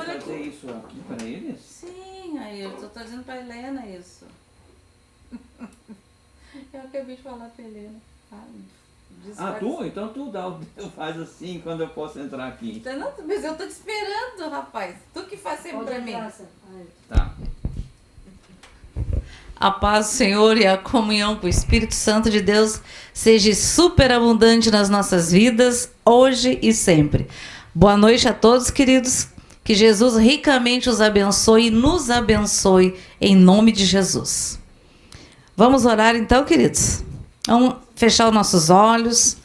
vai fazer isso aqui para eles? Sim, Ailton, eu tô dizendo pra Helena isso. Eu acabei de falar pra Helena. Tu? Então tu faz assim quando eu posso entrar aqui. Não, mas eu tô te esperando, rapaz. Tu que faz sempre pra mim. Tá. A paz do Senhor e a comunhão com o Espírito Santo de Deus seja superabundante nas nossas vidas, hoje e sempre. Boa noite a todos, queridos. Que Jesus ricamente os abençoe e nos abençoe em nome de Jesus. Vamos orar então, queridos? Vamos fechar os nossos olhos.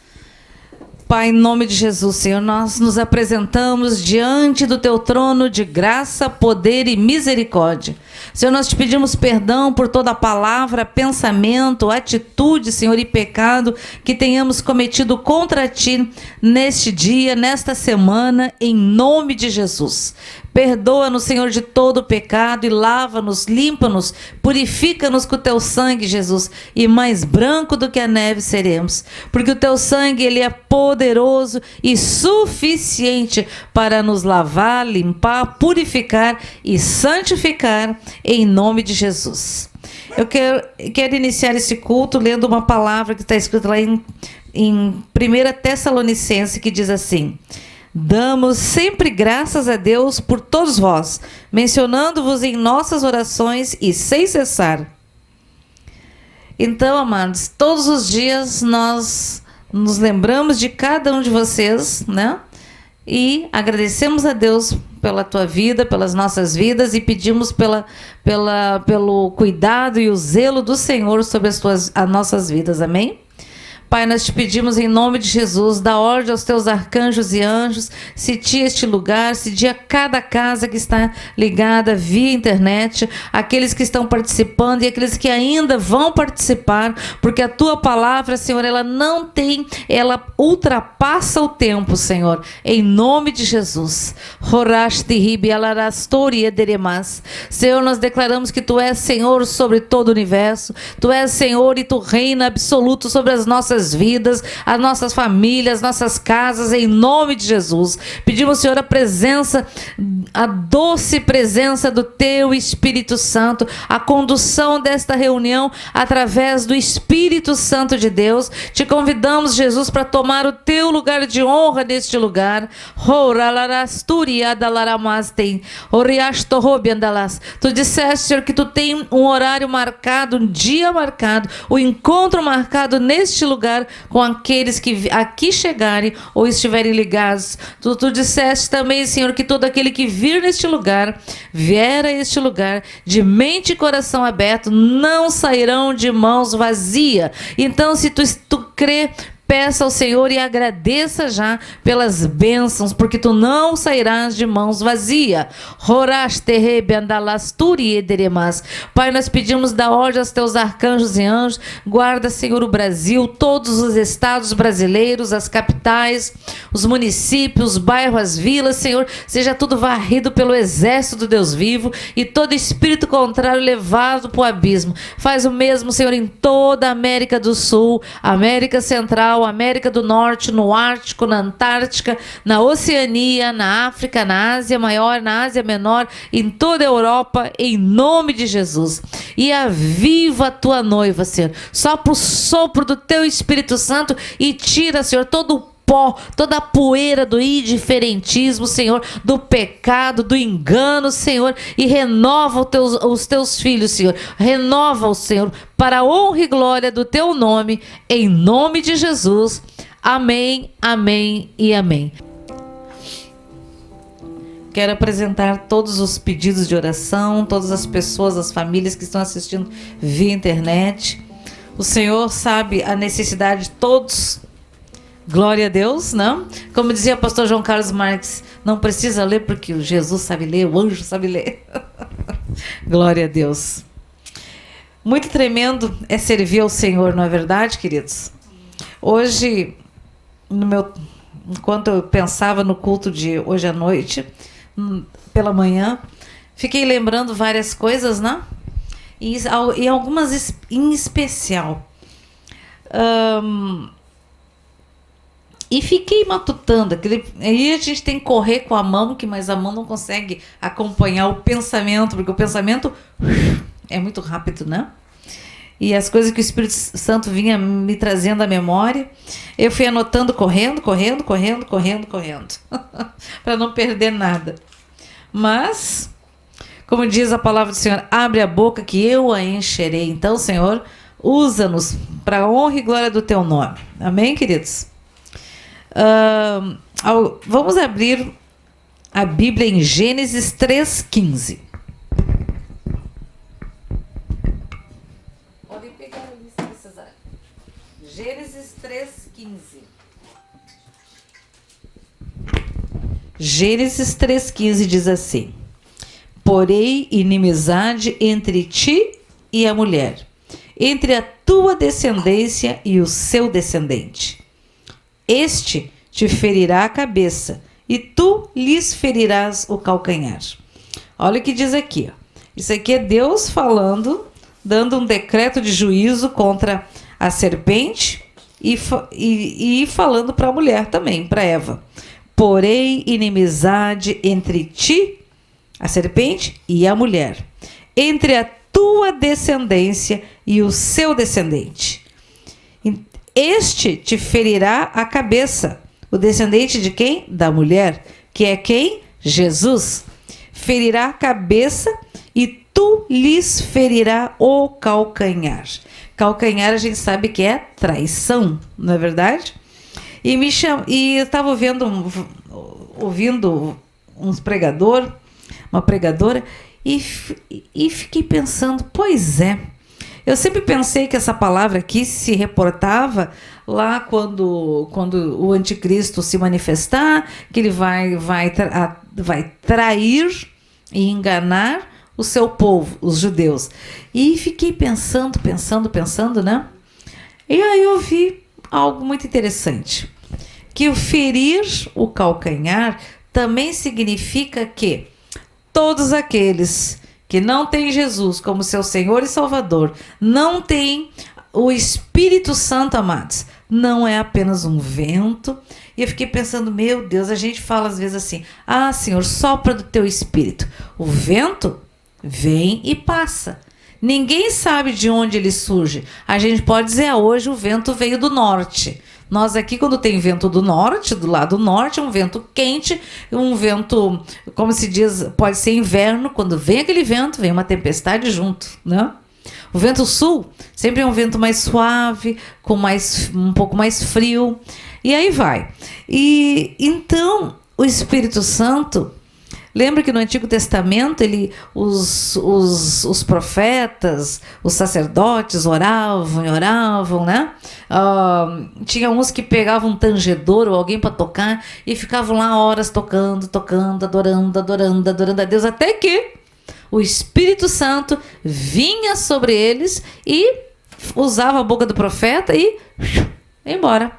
Pai, em nome de Jesus, Senhor, nós nos apresentamos diante do Teu trono de graça, poder e misericórdia. Senhor, nós te pedimos perdão por toda palavra, pensamento, atitude, Senhor, e pecado que tenhamos cometido contra Ti neste dia, nesta semana, em nome de Jesus. Perdoa-nos, Senhor, de todo o pecado e lava-nos, limpa-nos, purifica-nos com o Teu sangue, Jesus, e mais branco do que a neve seremos, porque o Teu sangue, ele é poderoso e suficiente para nos lavar, limpar, purificar e santificar em nome de Jesus. Eu quero iniciar esse culto lendo uma palavra que está escrita lá em 1 Tessalonicenses, que diz assim: damos sempre graças a Deus por todos vós, mencionando-vos em nossas orações e sem cessar. Então, amados, todos os dias nós nos lembramos de cada um de vocês, né? E agradecemos a Deus pela tua vida, pelas nossas vidas, e pedimos pelo cuidado e o zelo do Senhor sobre as nossas vidas. Amém? Pai, nós te pedimos em nome de Jesus, dá ordem aos teus arcanjos e anjos, sitia este lugar, sitia cada casa que está ligada via internet, aqueles que estão participando e aqueles que ainda vão participar, porque a tua palavra, Senhor, ela ultrapassa o tempo, Senhor, em nome de Jesus. Senhor, nós declaramos que tu és Senhor sobre todo o universo, tu és Senhor e tu reina absoluto sobre as nossas vidas, as nossas famílias, nossas casas, em nome de Jesus. Pedimos, Senhor, a doce presença do Teu Espírito Santo, a condução desta reunião através do Espírito Santo de Deus. Te convidamos, Jesus, para tomar o Teu lugar de honra neste lugar. Tu disseste, Senhor, que Tu tem um horário marcado, um dia marcado, o encontro marcado neste lugar com aqueles que aqui chegarem ou estiverem ligados. Tu disseste também, Senhor, que todo aquele que vir neste lugar, vier a este lugar de mente e coração aberto, não sairão de mãos vazias. Então, se tu crê, peça ao Senhor e agradeça já pelas bênçãos, porque tu não sairás de mãos vazias. Pai, nós pedimos da ordem aos teus arcanjos e anjos, guarda, Senhor, o Brasil, todos os estados brasileiros, as capitais, os municípios, os bairros, as vilas, Senhor, seja tudo varrido pelo exército do Deus vivo e todo espírito contrário levado para o abismo. Faz o mesmo, Senhor, em toda a América do Sul, América Central, América do Norte, no Ártico, na Antártica, na Oceania, na África, na Ásia Maior, na Ásia Menor, em toda a Europa, em nome de Jesus. E aviva a tua noiva, Senhor. Sopra o sopro do teu Espírito Santo e tira, Senhor, todo o pó, toda a poeira do indiferentismo, Senhor, do pecado, do engano, Senhor, e renova os teus filhos, Senhor. Renova-os, Senhor, para a honra e glória do teu nome, em nome de Jesus. Amém, amém e amém. Quero apresentar todos os pedidos de oração, todas as pessoas, as famílias que estão assistindo via internet. O Senhor sabe a necessidade de todos. Glória a Deus, não? Como dizia o pastor João Carlos Marques, não precisa ler porque o Jesus sabe ler, o anjo sabe ler. Glória a Deus. Muito tremendo é servir ao Senhor, não é verdade, queridos? Hoje, enquanto eu pensava no culto de hoje à noite, pela manhã, fiquei lembrando várias coisas, né? E algumas em especial. E fiquei matutando. Aí a gente tem que correr com a mão, mas a mão não consegue acompanhar o pensamento, porque o pensamento é muito rápido, né? E as coisas que o Espírito Santo vinha me trazendo à memória, eu fui anotando correndo, para não perder nada. Mas, como diz a palavra do Senhor, abre a boca que eu a encherei. Então, Senhor, usa-nos para a honra e glória do teu nome. Amém, queridos? Vamos abrir a Bíblia em Gênesis 3,15. Podem pegar ali se precisar. Gênesis 3,15. Gênesis 3,15 diz assim: porém inimizade entre ti e a mulher, entre a tua descendência e o seu descendente. Este te ferirá a cabeça, e tu lhes ferirás o calcanhar. Olha o que diz aqui. Isso aqui é Deus falando, dando um decreto de juízo contra a serpente e falando para a mulher também, para Eva. Porém, inimizade entre ti, a serpente, e a mulher, entre a tua descendência e o seu descendente. Este te ferirá a cabeça. O descendente de quem? Da mulher. Que é quem? Jesus. Ferirá a cabeça e tu lhes ferirá o calcanhar. Calcanhar a gente sabe que é traição, não é verdade? E eu estava ouvindo uma pregadora, e fiquei pensando, pois é. Eu sempre pensei que essa palavra aqui se reportava lá quando o anticristo se manifestar, que ele vai trair e enganar o seu povo, os judeus. E fiquei pensando, né? E aí eu vi algo muito interessante, que o ferir o calcanhar também significa que todos aqueles que não têm Jesus como seu Senhor e Salvador, não têm o Espírito Santo, amados, não é apenas um vento. E eu fiquei pensando, meu Deus, a gente fala às vezes assim, Senhor, sopra do teu Espírito. O vento vem e passa. Ninguém sabe de onde ele surge. A gente pode dizer, hoje o vento veio do norte. Nós aqui, quando tem vento do norte, do lado norte, é um vento quente, um vento, como se diz, pode ser inverno. Quando vem aquele vento, vem uma tempestade junto, né? O vento sul sempre é um vento mais suave, um pouco mais frio, e aí vai. E então, o Espírito Santo, lembra que no Antigo Testamento os profetas, os sacerdotes oravam, né? Tinha uns que pegavam um tangedor ou alguém para tocar e ficavam lá horas tocando, adorando a Deus, até que o Espírito Santo vinha sobre eles e usava a boca do profeta e ia embora.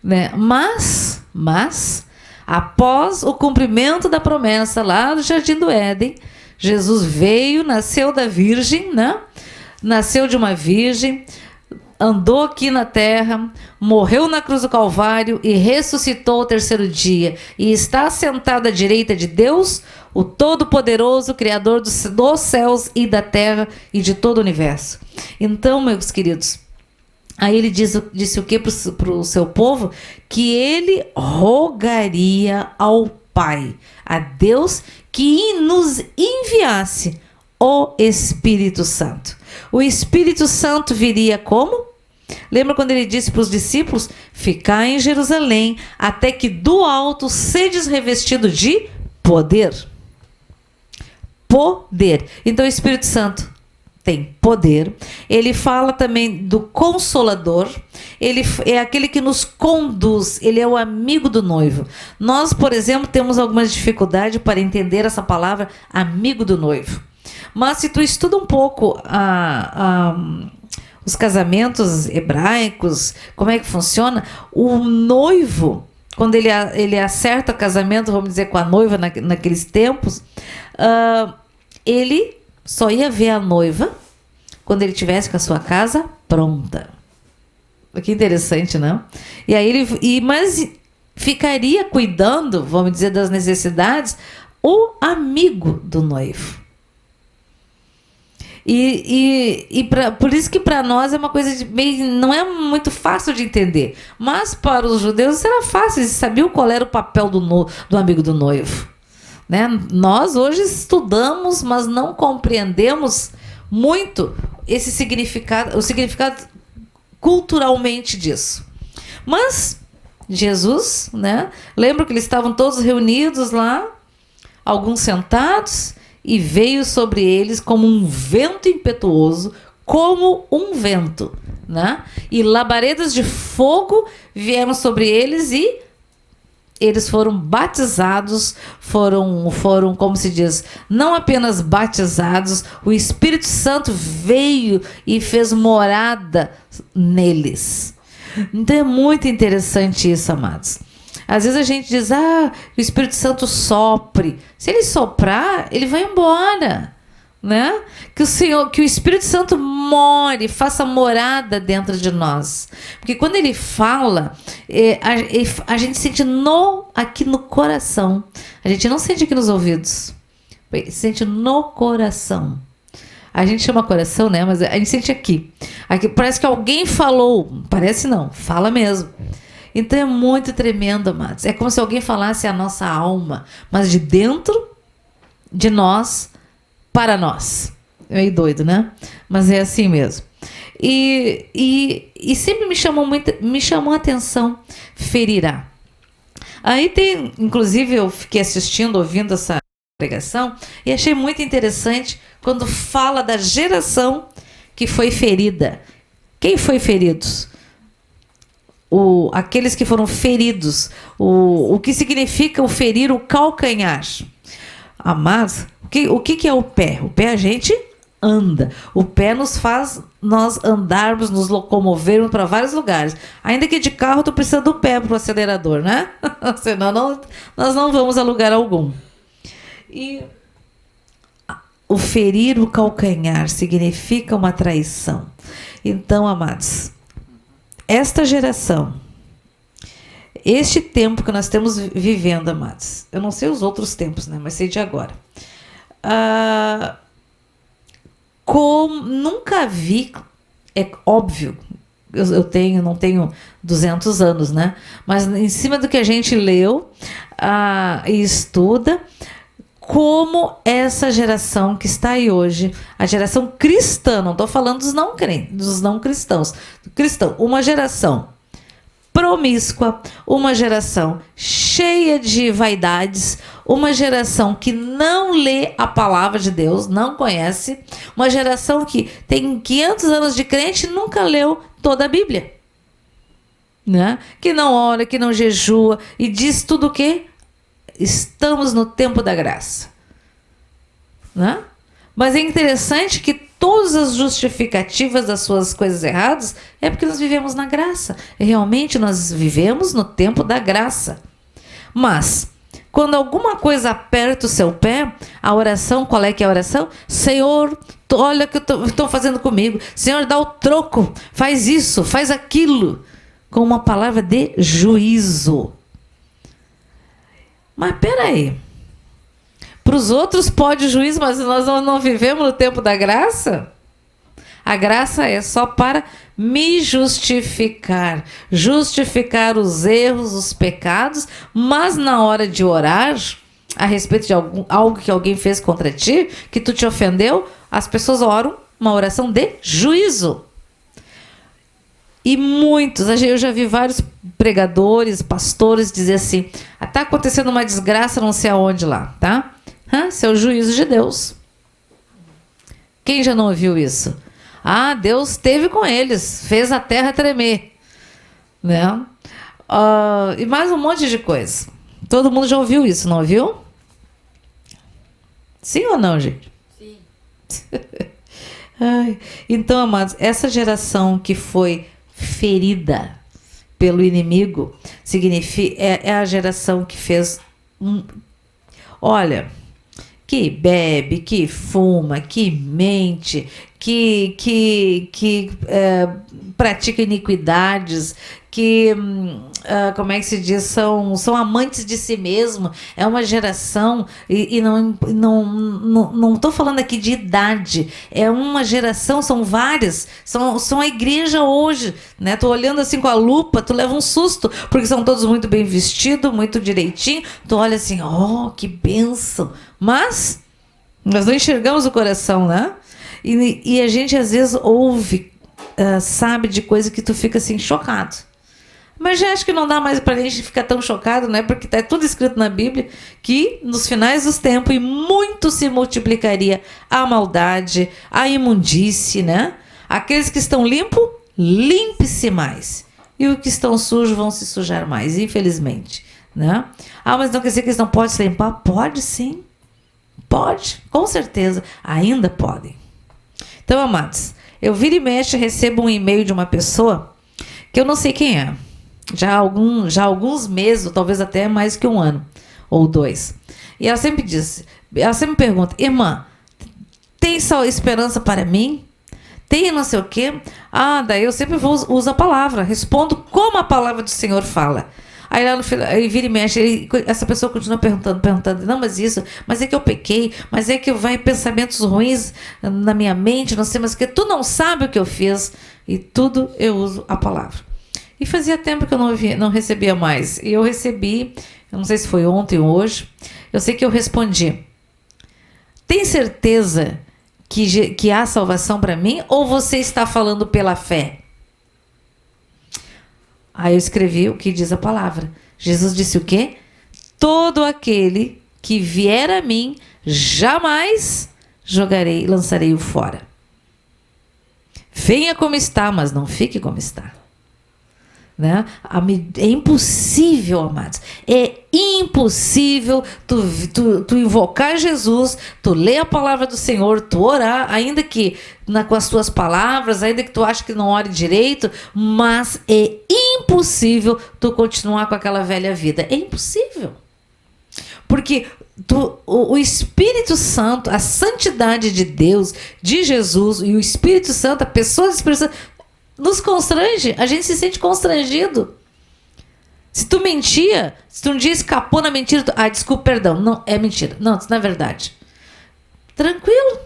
Né? Mas após o cumprimento da promessa lá do Jardim do Éden, Jesus veio, nasceu da virgem, né? Nasceu de uma virgem, andou aqui na terra, morreu na cruz do Calvário e ressuscitou ao terceiro dia. E está sentado à direita de Deus, o Todo-Poderoso, Criador dos céus e da terra e de todo o universo. Então, meus queridos, aí ele disse o que para o seu povo? Que ele rogaria ao Pai, a Deus, que nos enviasse o Espírito Santo. O Espírito Santo viria como? Lembra quando ele disse para os discípulos? Ficai em Jerusalém, até que do alto sedes revestido de poder. Poder. Então o Espírito Santo tem poder. Ele fala também do Consolador. Ele é aquele que nos conduz. Ele é o amigo do noivo. Nós, por exemplo, temos algumas dificuldades para entender essa palavra amigo do noivo. Mas se tu estuda um pouco os casamentos hebraicos, como é que funciona, o noivo, quando ele acerta o casamento, vamos dizer, com a noiva naqueles tempos, ele só ia ver a noiva quando ele tivesse com a sua casa pronta. Que interessante, não? E aí mas ficaria cuidando, vamos dizer, das necessidades, o amigo do noivo. Por isso que para nós é uma coisa não é muito fácil de entender. Mas para os judeus era fácil, eles sabiam qual era o papel do amigo do noivo. Né? Nós hoje estudamos, mas não compreendemos muito esse significado, o significado culturalmente disso. Mas Jesus, né? Lembra que eles estavam todos reunidos lá, alguns sentados, e veio sobre eles como um vento impetuoso, como um vento, né? E labaredas de fogo vieram sobre eles e eles foram batizados, foram, como se diz, não apenas batizados, o Espírito Santo veio e fez morada neles. Então é muito interessante isso, amados. Às vezes a gente diz, o Espírito Santo sopre. Se ele soprar, ele vai embora, né? Que o Espírito Santo more, faça morada dentro de nós. Porque quando ele fala, a gente sente aqui no coração. A gente não sente aqui nos ouvidos. Sente no coração. A gente chama coração, né? Mas a gente sente aqui. Aqui parece que alguém falou. Parece não, fala mesmo. Então é muito tremendo, amados. É como se alguém falasse a nossa alma, mas de dentro de nós, para nós. É meio doido, né? Mas é assim mesmo. E sempre me chamou a atenção, ferirá. Aí tem, inclusive eu fiquei assistindo, ouvindo essa pregação, e achei muito interessante quando fala da geração que foi ferida. Quem foi feridos? Aqueles que foram feridos. O que significa o ferir o calcanhar? Amados, o que é o pé? O pé a gente anda. O pé nos faz nós andarmos, nos locomovermos para vários lugares. Ainda que de carro tu precisa do pé para o acelerador, né? Senão nós não vamos a lugar algum. E o ferir o calcanhar significa uma traição. Então, amados, esta geração, este tempo que nós estamos vivendo, amados, eu não sei os outros tempos, né, mas sei de agora. Como nunca vi, é óbvio, eu não tenho 200 anos, né? Mas em cima do que a gente leu e estuda, como essa geração que está aí hoje, a geração cristã, não estou falando dos não crentes, dos não cristãos, uma geração promíscua, uma geração cheia de vaidades, uma geração que não lê a palavra de Deus, não conhece, uma geração que tem 500 anos de crente e nunca leu toda a Bíblia, né? Que não ora, que não jejua e diz tudo o quê? Estamos no tempo da graça, né? Mas é interessante que todas as justificativas das suas coisas erradas é porque nós vivemos na graça. Realmente nós vivemos no tempo da graça. Mas quando alguma coisa aperta o seu pé, a oração, qual é que é a oração? Senhor, olha o que estão fazendo comigo. Senhor, dá o troco, faz isso, faz aquilo, com uma palavra de juízo. Mas peraí, para os outros pode juízo, mas nós não vivemos no tempo da graça? A graça é só para me justificar os erros, os pecados, mas na hora de orar a respeito de algo que alguém fez contra ti, que tu te ofendeu, as pessoas oram uma oração de juízo. E muitos, eu já vi vários pregadores, pastores dizer assim, está acontecendo uma desgraça não sei aonde lá, tá? Isso é o juízo de Deus. Quem já não ouviu isso? Deus esteve com eles, fez a terra tremer, né? E mais um monte de coisa. Todo mundo já ouviu isso, não ouviu? Sim ou não, gente? Sim. Então, amados, essa geração que foi ferida pelo inimigo significa é a geração que fez olha, que bebe, que fuma, que mente, que pratica iniquidades, que, como é que se diz, são amantes de si mesmo. É uma geração, e não estou falando aqui de idade, é uma geração, são várias, são a igreja hoje, né? Tu olhando assim com a lupa, tu leva um susto, porque são todos muito bem vestidos, muito direitinho, tu olha assim, oh, que bênção, mas nós não enxergamos o coração, né? E a gente às vezes ouve, sabe de coisa que tu fica assim, chocado. Mas já acho que não dá mais pra gente ficar tão chocado, né? Porque tá tudo escrito na Bíblia que nos finais dos tempos e muito se multiplicaria a maldade, a imundície, né? Aqueles que estão limpos, limpe-se mais. E os que estão sujos vão se sujar mais, infelizmente, né? Ah, mas não quer dizer que eles não podem se limpar? Pode sim. Pode, com certeza. Ainda podem. Então, amados, eu vira e mexe, recebo um e-mail de uma pessoa que eu não sei quem é. Já há alguns meses, ou talvez até mais que um ano ou 2. E ela sempre me pergunta, irmã, tem só esperança para mim? Tem não sei o quê? Ah, daí eu sempre uso a palavra, respondo como a palavra do Senhor fala. Aí lá no final, aí vira e mexe, essa pessoa continua perguntando, não, mas é que eu pequei, mas é que vai pensamentos ruins na minha mente, não sei mais o que, tu não sabe o que eu fiz, e tudo eu uso a palavra. E fazia tempo que eu não recebia mais, e eu recebi, eu não sei se foi ontem ou hoje, eu sei que eu respondi, tem certeza que há salvação para mim, ou você está falando pela fé? Aí eu escrevi o que diz a palavra. Jesus disse o quê? Todo aquele que vier a mim, jamais lançarei-o fora. Venha como está, mas não fique como está. Né? É impossível, amados. É impossível tu invocar Jesus, tu ler a palavra do Senhor, tu orar, ainda que com as tuas palavras, ainda que tu ache que não ore direito, mas é impossível tu continuar com aquela velha vida. É impossível. Porque o Espírito Santo, a santidade de Deus, de Jesus e o Espírito Santo, a pessoa do Espírito Santo, nos constrange, a gente se sente constrangido. Se tu mentia, se tu um dia escapou na mentira, desculpa, perdão, não, é mentira. Não, isso não é verdade. Tranquilo.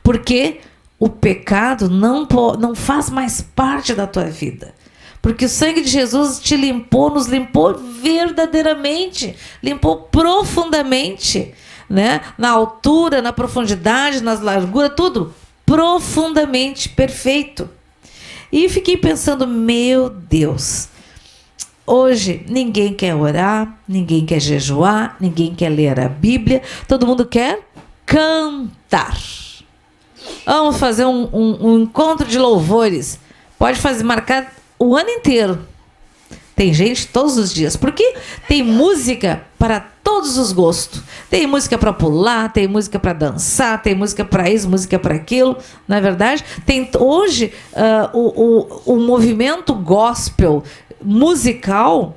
Porque o pecado não faz mais parte da tua vida. Porque o sangue de Jesus te limpou, nos limpou verdadeiramente, limpou profundamente, né? Na altura, na profundidade, nas larguras, tudo profundamente perfeito. E fiquei pensando, meu Deus, hoje ninguém quer orar, ninguém quer jejuar, ninguém quer ler a Bíblia, todo mundo quer cantar. Vamos fazer um encontro de louvores. Pode marcar o ano inteiro. Tem gente todos os dias, porque tem música para todos os gostos. Tem música para pular, tem música para dançar, tem música para isso, música para aquilo, não é verdade? Tem hoje o movimento gospel musical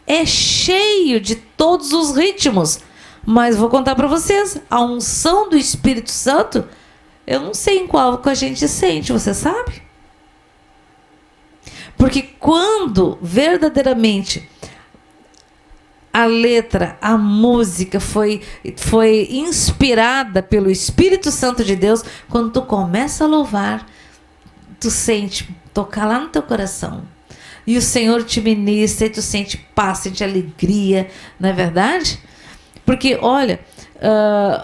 é cheio de todos os ritmos. Mas vou contar para vocês, a unção do Espírito Santo, eu não sei em qual que a gente sente, você sabe? Porque quando verdadeiramente a letra, a música foi inspirada pelo Espírito Santo de Deus, quando tu começa a louvar, tu sente tocar lá no teu coração. E o Senhor te ministra, e tu sente paz, sente alegria, não é verdade? Porque, olha,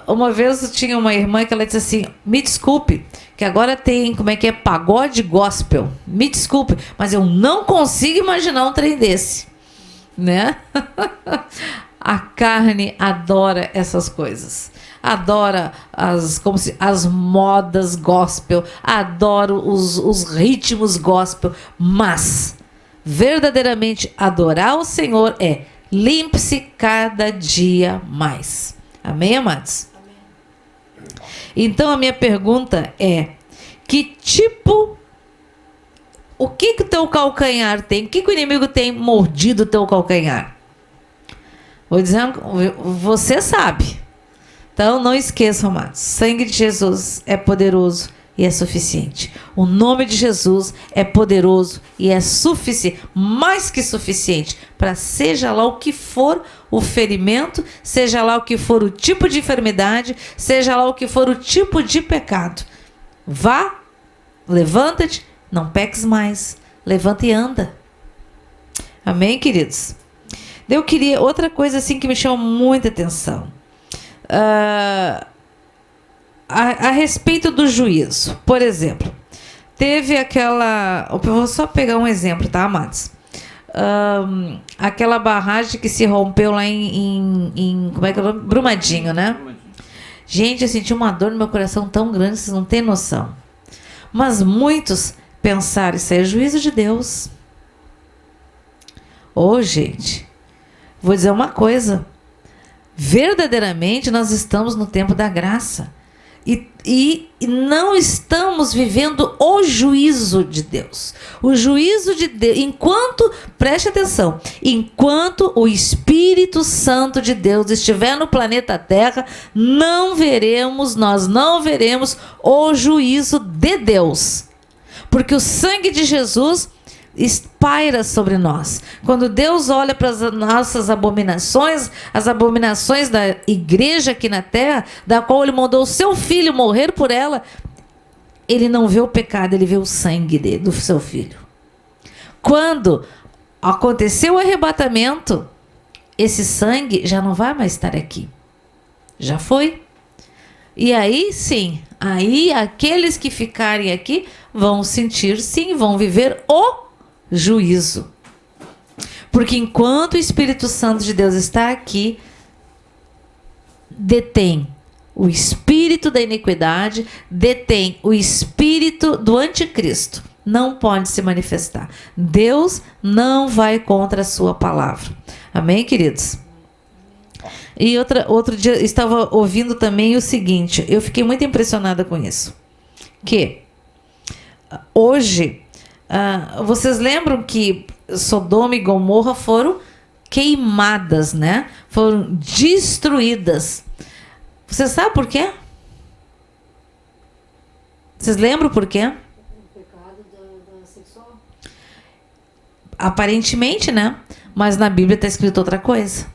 uma vez eu tinha uma irmã que ela disse assim, me desculpe, que agora tem, pagode gospel. Me desculpe, mas eu não consigo imaginar um trem desse. Né? A carne adora essas coisas. Adora as modas gospel, adora os ritmos gospel, mas verdadeiramente adorar o Senhor é limpe-se cada dia mais. Amém, amados? Amém. Então a minha pergunta é, o que o teu calcanhar tem? O que o inimigo tem mordido o teu calcanhar? Vou dizendo, você sabe. Então, não esqueçam, amados, o sangue de Jesus é poderoso e é suficiente. O nome de Jesus é poderoso e é suficiente, mais que suficiente, para seja lá o que for o ferimento, seja lá o que for o tipo de enfermidade, seja lá o que for o tipo de pecado. Vá, levanta-te, não peques mais, levanta e anda. Amém, queridos? Eu queria outra coisa assim que me chama muita atenção. A respeito do juízo, por exemplo, teve aquela. Eu vou só pegar um exemplo, tá, amados? Aquela barragem que se rompeu lá em como é que é o nome? Brumadinho, né? Gente, eu senti uma dor no meu coração tão grande, vocês não têm noção. Mas muitos pensaram, isso é juízo de Deus. Gente, vou dizer uma coisa. Verdadeiramente nós estamos no tempo da graça. E não estamos vivendo o juízo de Deus. O juízo de Deus, preste atenção, enquanto o Espírito Santo de Deus estiver no planeta Terra, nós não veremos o juízo de Deus. Porque o sangue de Jesus paira sobre nós. Quando Deus olha para as nossas abominações, as abominações da igreja aqui na terra, da qual ele mandou o seu filho morrer por ela, ele não vê o pecado, ele vê o sangue do seu filho. Quando aconteceu o arrebatamento, esse sangue já não vai mais estar aqui. Já foi. E aí sim, aí aqueles que ficarem aqui vão sentir sim, vão viver o juízo. Porque enquanto o Espírito Santo de Deus está aqui, detém o espírito da iniquidade, detém o espírito do anticristo. Não pode se manifestar. Deus não vai contra a sua palavra. Amém, queridos? E outro dia eu estava ouvindo também o seguinte, eu fiquei muito impressionada com isso. Que hoje, vocês lembram que Sodoma e Gomorra foram queimadas, né? Foram destruídas. Você sabe por quê? Vocês lembram por quê? O pecado da sexual. Aparentemente, né? Mas na Bíblia está escrito outra coisa.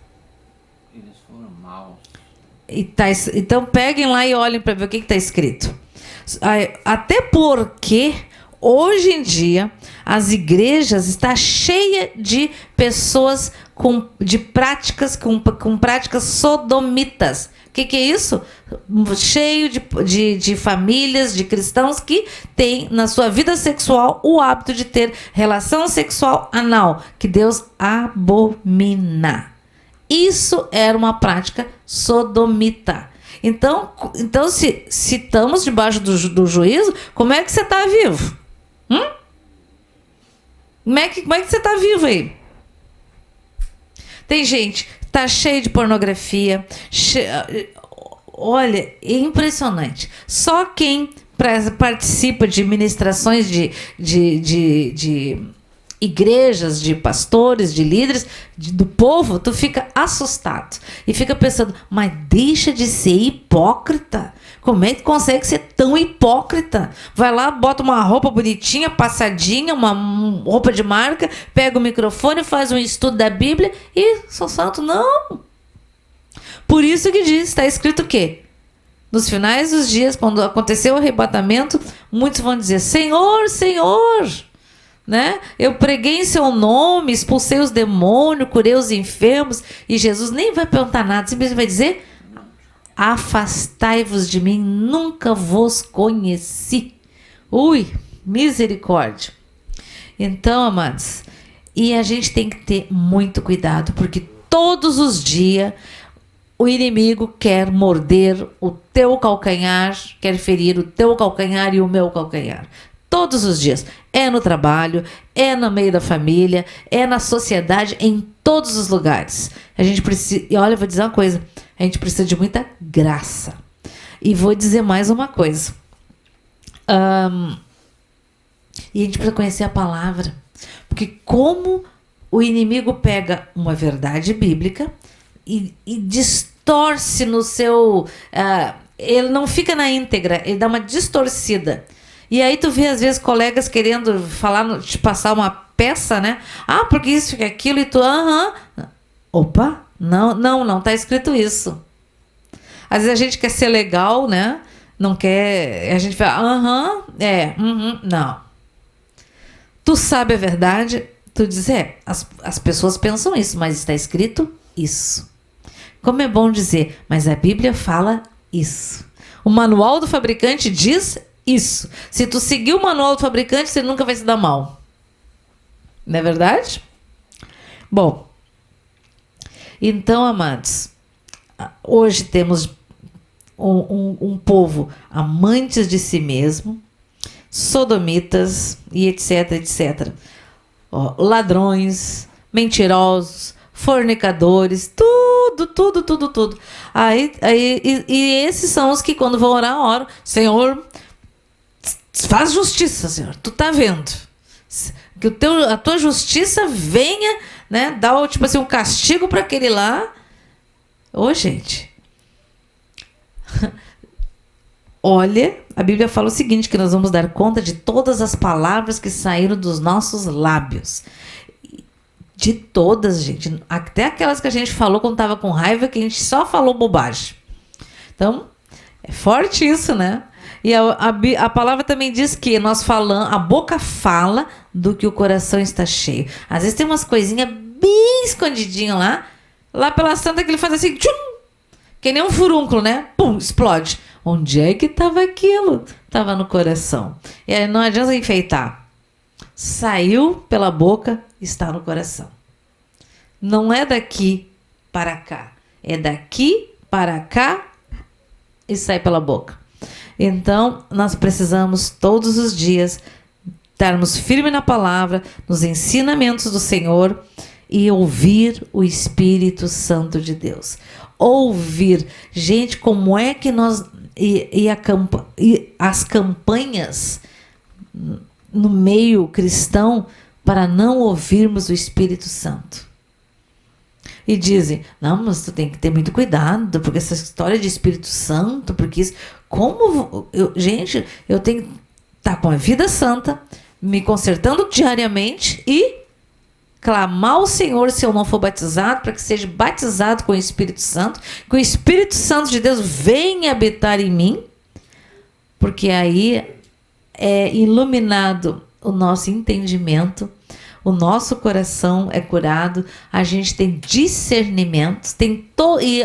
Eles foram maus. Então peguem lá e olhem para ver o que está escrito. Até porque hoje em dia as igrejas estão cheias de pessoas com práticas sodomitas. O que é isso? Cheio de famílias, de cristãos que têm na sua vida sexual o hábito de ter relação sexual anal, que Deus abomina. Isso era uma prática sodomita. Então se estamos debaixo do juízo, como é que você está vivo? Como é que você está vivo aí? Tem gente que está cheia de pornografia. Olha, é impressionante. Só quem participa de ministrações de igrejas, de pastores, de líderes, do povo, tu fica assustado. E fica pensando, mas deixa de ser hipócrita. Como é que consegue ser tão hipócrita? Vai lá, bota uma roupa bonitinha, passadinha, uma roupa de marca, pega o microfone, faz um estudo da Bíblia e sou santo. Não! Por isso que diz, está escrito o quê? Nos finais dos dias, quando aconteceu o arrebatamento, muitos vão dizer, Senhor, Senhor, né? Eu preguei em seu nome, expulsei os demônios, curei os enfermos, e Jesus nem vai perguntar nada, simplesmente vai dizer, afastai-vos de mim, nunca vos conheci. Ui, misericórdia. Então, amados, e a gente tem que ter muito cuidado, porque todos os dias o inimigo quer morder o teu calcanhar, quer ferir o teu calcanhar e o meu calcanhar. Todos os dias. É no trabalho, é no meio da família, é na sociedade, em todos os lugares. A gente precisa... E olha, eu vou dizer uma coisa. A gente precisa de muita graça. E vou dizer mais uma coisa. E a gente precisa conhecer a palavra. Porque como o inimigo pega uma verdade bíblica e distorce no seu... ele não fica na íntegra, ele dá uma distorcida. E aí tu vê, às vezes, colegas querendo falar, te passar uma peça, né? Ah, porque isso, que aquilo, e tu... Opa, não tá escrito isso. Às vezes a gente quer ser legal, né? Não quer... A gente fala, não. Tu sabe a verdade, tu diz, as pessoas pensam isso, mas está escrito isso. Como é bom dizer, mas a Bíblia fala isso. O manual do fabricante diz isso. Se tu seguir o manual do fabricante, você nunca vai se dar mal. Não é verdade? Bom, então, amados, hoje temos um povo amantes de si mesmo, sodomitas e etc. Ladrões, mentirosos, fornicadores, tudo. E esses são os que, quando vão orar, oram: Senhor, faz justiça, Senhor. Tu tá vendo que a tua justiça venha, né, dar tipo assim, um castigo para aquele lá. Gente, olha, a Bíblia fala o seguinte, que nós vamos dar conta de todas as palavras que saíram dos nossos lábios. De todas, gente. Até aquelas que a gente falou quando estava com raiva, que a gente só falou bobagem. Então, é forte isso, né? E a palavra também diz que nós falamos, a boca fala do que o coração está cheio. Às vezes tem umas coisinhas bem escondidinhas lá pela santa, que ele faz assim, tchum, que nem um furúnculo, né? Pum, explode. Onde é que estava aquilo? Estava no coração. E aí não adianta enfeitar. Saiu pela boca, está no coração. Não é daqui para cá. É daqui para cá e sai pela boca. Então, nós precisamos todos os dias estarmos firmes na palavra, nos ensinamentos do Senhor e ouvir o Espírito Santo de Deus. Ouvir. Gente, como é que nós... E as campanhas no meio cristão para não ouvirmos o Espírito Santo. E dizem, não, mas tu tem que ter muito cuidado, porque essa história de Espírito Santo, porque isso... Gente, eu tenho que estar com a vida santa, me consertando diariamente e clamar ao Senhor, se eu não for batizado, para que seja batizado com o Espírito Santo, que o Espírito Santo de Deus venha habitar em mim, porque aí é iluminado o nosso entendimento, o nosso coração é curado, a gente tem discernimento, e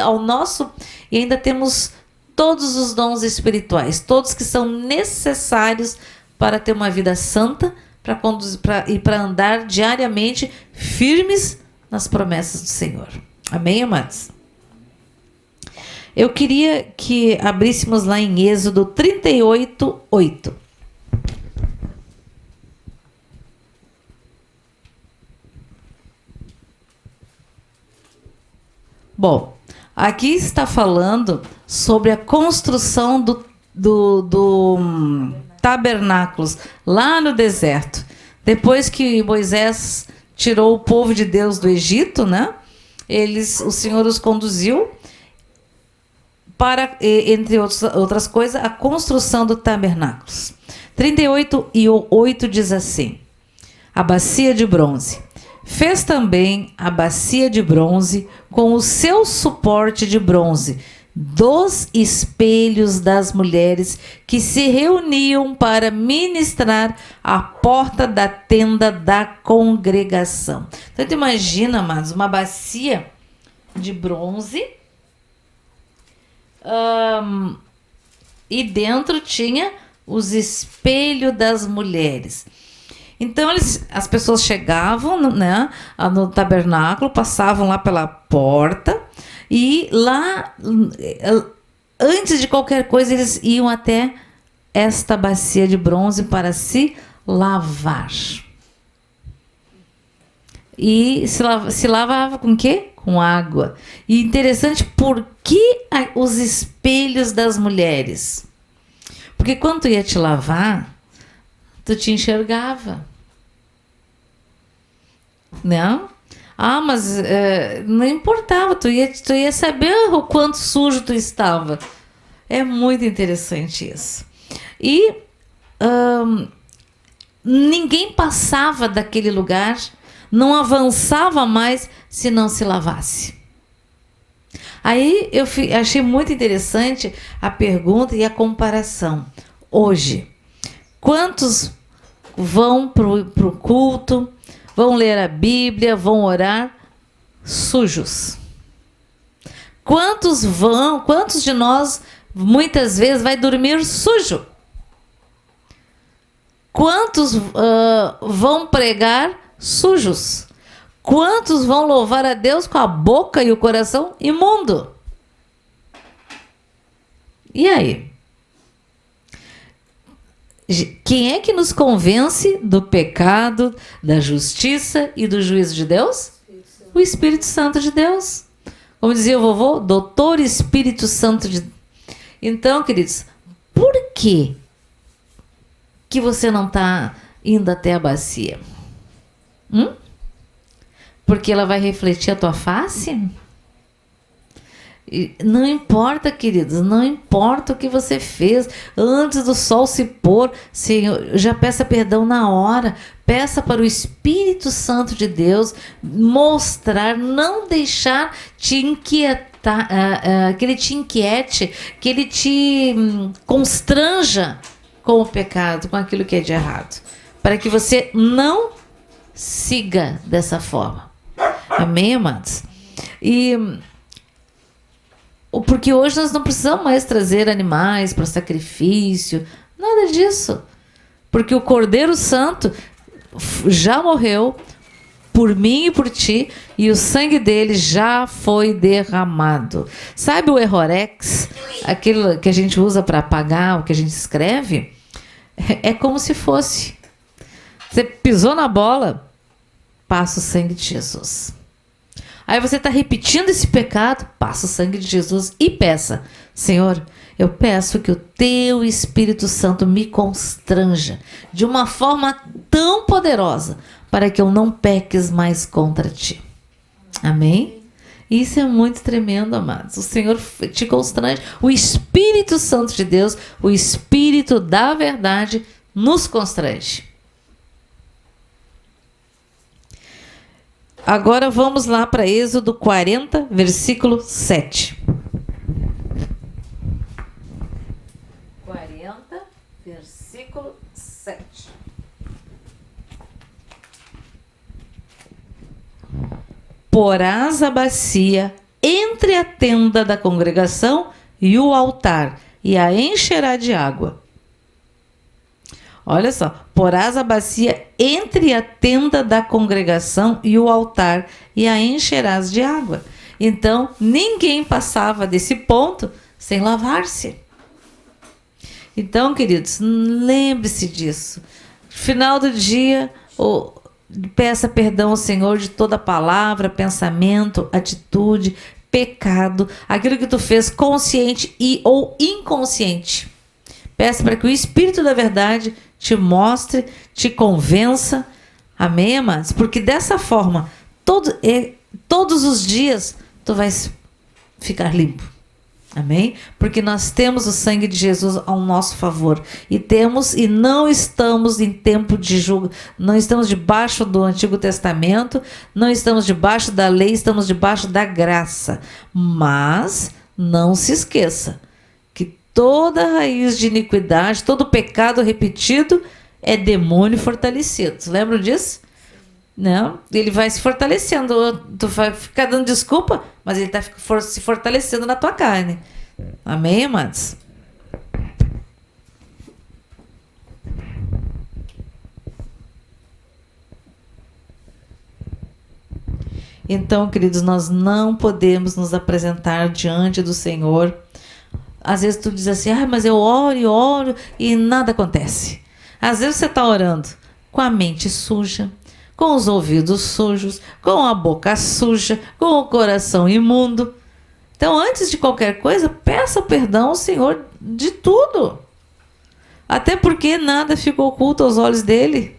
ainda temos todos os dons espirituais, todos que são necessários para ter uma vida santa, para andar diariamente firmes nas promessas do Senhor. Amém, amados? Eu queria que abríssemos lá em Êxodo 38:8. Bom, aqui está falando sobre a construção do tabernáculos lá no deserto. Depois que Moisés tirou o povo de Deus do Egito, né? O Senhor os conduziu para, entre outras coisas, a construção do tabernáculos. 38:8 diz assim: a bacia de bronze. Fez também a bacia de bronze com o seu suporte de bronze, dos espelhos das mulheres que se reuniam para ministrar à porta da tenda da congregação. Então, tu imagina, amados, uma bacia de bronze, e dentro tinha os espelhos das mulheres. Então, as pessoas chegavam, né, no tabernáculo, passavam lá pela porta, e lá, antes de qualquer coisa, eles iam até esta bacia de bronze para se lavar. E se lavava com o quê? Com água. E interessante, por que os espelhos das mulheres? Porque quando tu ia te lavar, tu te enxergava. Não? Ah, mas não importava, tu ia saber o quanto sujo tu estava. É muito interessante isso. E ninguém passava daquele lugar, não avançava mais se não se lavasse. Aí eu achei muito interessante a pergunta e a comparação. Hoje, quantos vão para o culto, vão ler a Bíblia, vão orar sujos? Quantos de nós muitas vezes vai dormir sujo? Quantos vão pregar sujos? Quantos vão louvar a Deus com a boca e o coração imundo? E aí? Quem é que nos convence do pecado, da justiça e do juízo de Deus? O Espírito Santo de Deus. Como dizia o vovô, doutor Espírito Santo de Deus. Então, queridos, por que você não está indo até a bacia? Porque ela vai refletir a tua face? Não importa, queridos, não importa o que você fez antes do sol se pôr, Senhor, já peça perdão na hora, peça para o Espírito Santo de Deus mostrar, não deixar te inquietar, que ele te inquiete, que ele te constranja com o pecado, com aquilo que é de errado, para que você não siga dessa forma. Amém, amados? Porque hoje nós não precisamos mais trazer animais para sacrifício, nada disso. Porque o Cordeiro Santo já morreu por mim e por ti, e o sangue dele já foi derramado. Sabe o errorex, aquilo que a gente usa para apagar o que a gente escreve? É como se fosse. Você pisou na bola, passa o sangue de Jesus. Aí você está repetindo esse pecado, passa o sangue de Jesus e peça: Senhor, eu peço que o teu Espírito Santo me constranja de uma forma tão poderosa para que eu não peques mais contra ti. Amém? Isso é muito tremendo, amados. O Senhor te constrange. O Espírito Santo de Deus, o Espírito da verdade, nos constrange. Agora vamos lá para Êxodo 40, versículo 7. 40, versículo 7. Porás a bacia entre a tenda da congregação e o altar, e a encherá de água. Olha só, porás a bacia entre a tenda da congregação e o altar, e a encherás de água. Então, ninguém passava desse ponto sem lavar-se. Então, queridos, lembre-se disso. Final do dia, peça perdão ao Senhor de toda palavra, pensamento, atitude, pecado, aquilo que tu fez consciente ou inconsciente. Peça para que o Espírito da verdade te mostre, te convença. Amém, amados? Porque dessa forma, todos os dias, tu vais ficar limpo. Amém? Porque nós temos o sangue de Jesus ao nosso favor. E não estamos em tempo de julgo. Não estamos debaixo do Antigo Testamento. Não estamos debaixo da lei. Estamos debaixo da graça. Mas não se esqueça que toda raiz de iniquidade, todo pecado repetido é demônio fortalecido. Lembram disso? Não, ele vai se fortalecendo. Tu vai ficar dando desculpa, mas ele está se fortalecendo na tua carne. Amém, amados? Então, queridos, nós não podemos nos apresentar diante do Senhor. Às vezes tu diz assim: mas eu oro e nada acontece. Às vezes você está orando com a mente suja, com os ouvidos sujos, com a boca suja, com o coração imundo. Então, antes de qualquer coisa, peça perdão ao Senhor de tudo. Até porque nada fica oculto aos olhos dele.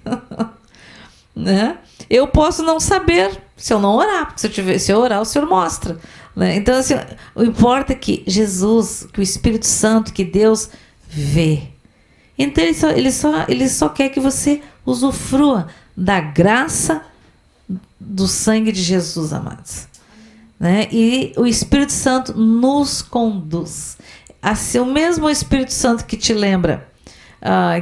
Né? Eu posso não saber se eu não orar, porque se eu orar, o Senhor mostra. Né? Então, assim, o importa é que Jesus, que o Espírito Santo, que Deus vê. Então, ele só quer que você usufrua da graça do sangue de Jesus, amados. Né? E o Espírito Santo nos conduz. Assim, o mesmo Espírito Santo que te lembra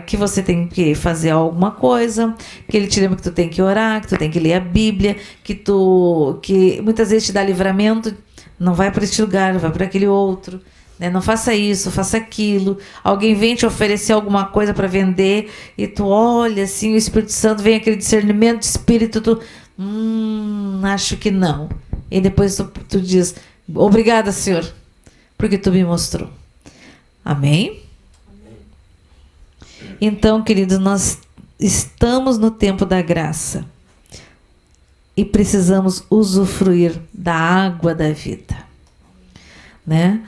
que você tem que fazer alguma coisa, que ele te lembra que tu tem que orar, que tu tem que ler a Bíblia, que muitas vezes te dá livramento, não vai para este lugar, vai para aquele outro, né? Não faça isso, faça aquilo. Alguém vem te oferecer alguma coisa para vender e tu olha assim, o Espírito Santo vem aquele discernimento de espírito, tu acho que não. E depois tu diz, obrigada, Senhor, porque tu me mostrou. Amém? Então, queridos, nós estamos no tempo da graça e precisamos usufruir da água da vida, né?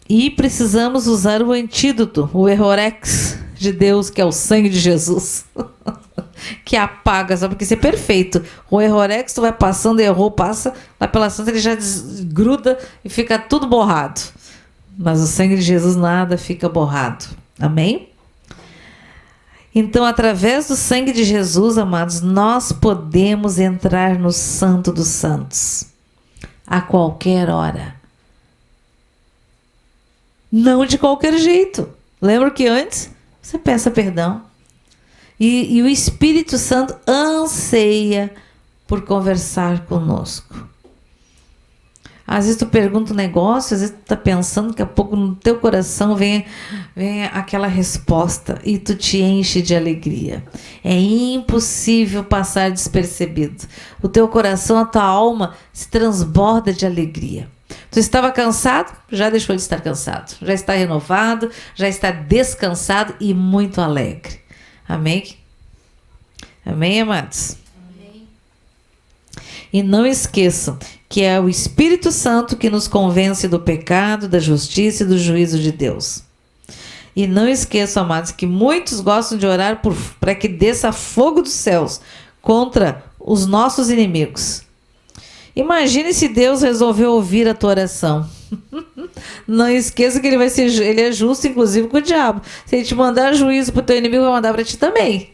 E precisamos usar o antídoto, o errorex de Deus, que é o sangue de Jesus, que apaga, só porque isso é perfeito. O errorex, tu vai passando, errou, passa lá pela santa, ele já desgruda e fica tudo borrado. Mas o sangue de Jesus nada fica borrado. Amém? Então, através do sangue de Jesus, amados, nós podemos entrar no Santo dos Santos a qualquer hora. Não de qualquer jeito. Lembra que antes você peça perdão. E o Espírito Santo anseia por conversar conosco. Às vezes tu pergunta um negócio, às vezes tu tá pensando, daqui a pouco no teu coração vem aquela resposta e tu te enche de alegria. É impossível passar despercebido. O teu coração, a tua alma se transborda de alegria. Tu estava cansado? Já deixou de estar cansado. Já está renovado, já está descansado e muito alegre. Amém? Amém, amados? Amém. E não esqueçam que é o Espírito Santo que nos convence do pecado, da justiça e do juízo de Deus. E não esqueçam, amados, que muitos gostam de orar para que desça fogo dos céus contra os nossos inimigos. Imagine se Deus resolveu ouvir a tua oração. Não esqueça que ele é justo, inclusive com o diabo. Se ele te mandar juízo para o teu inimigo, vai mandar para ti também.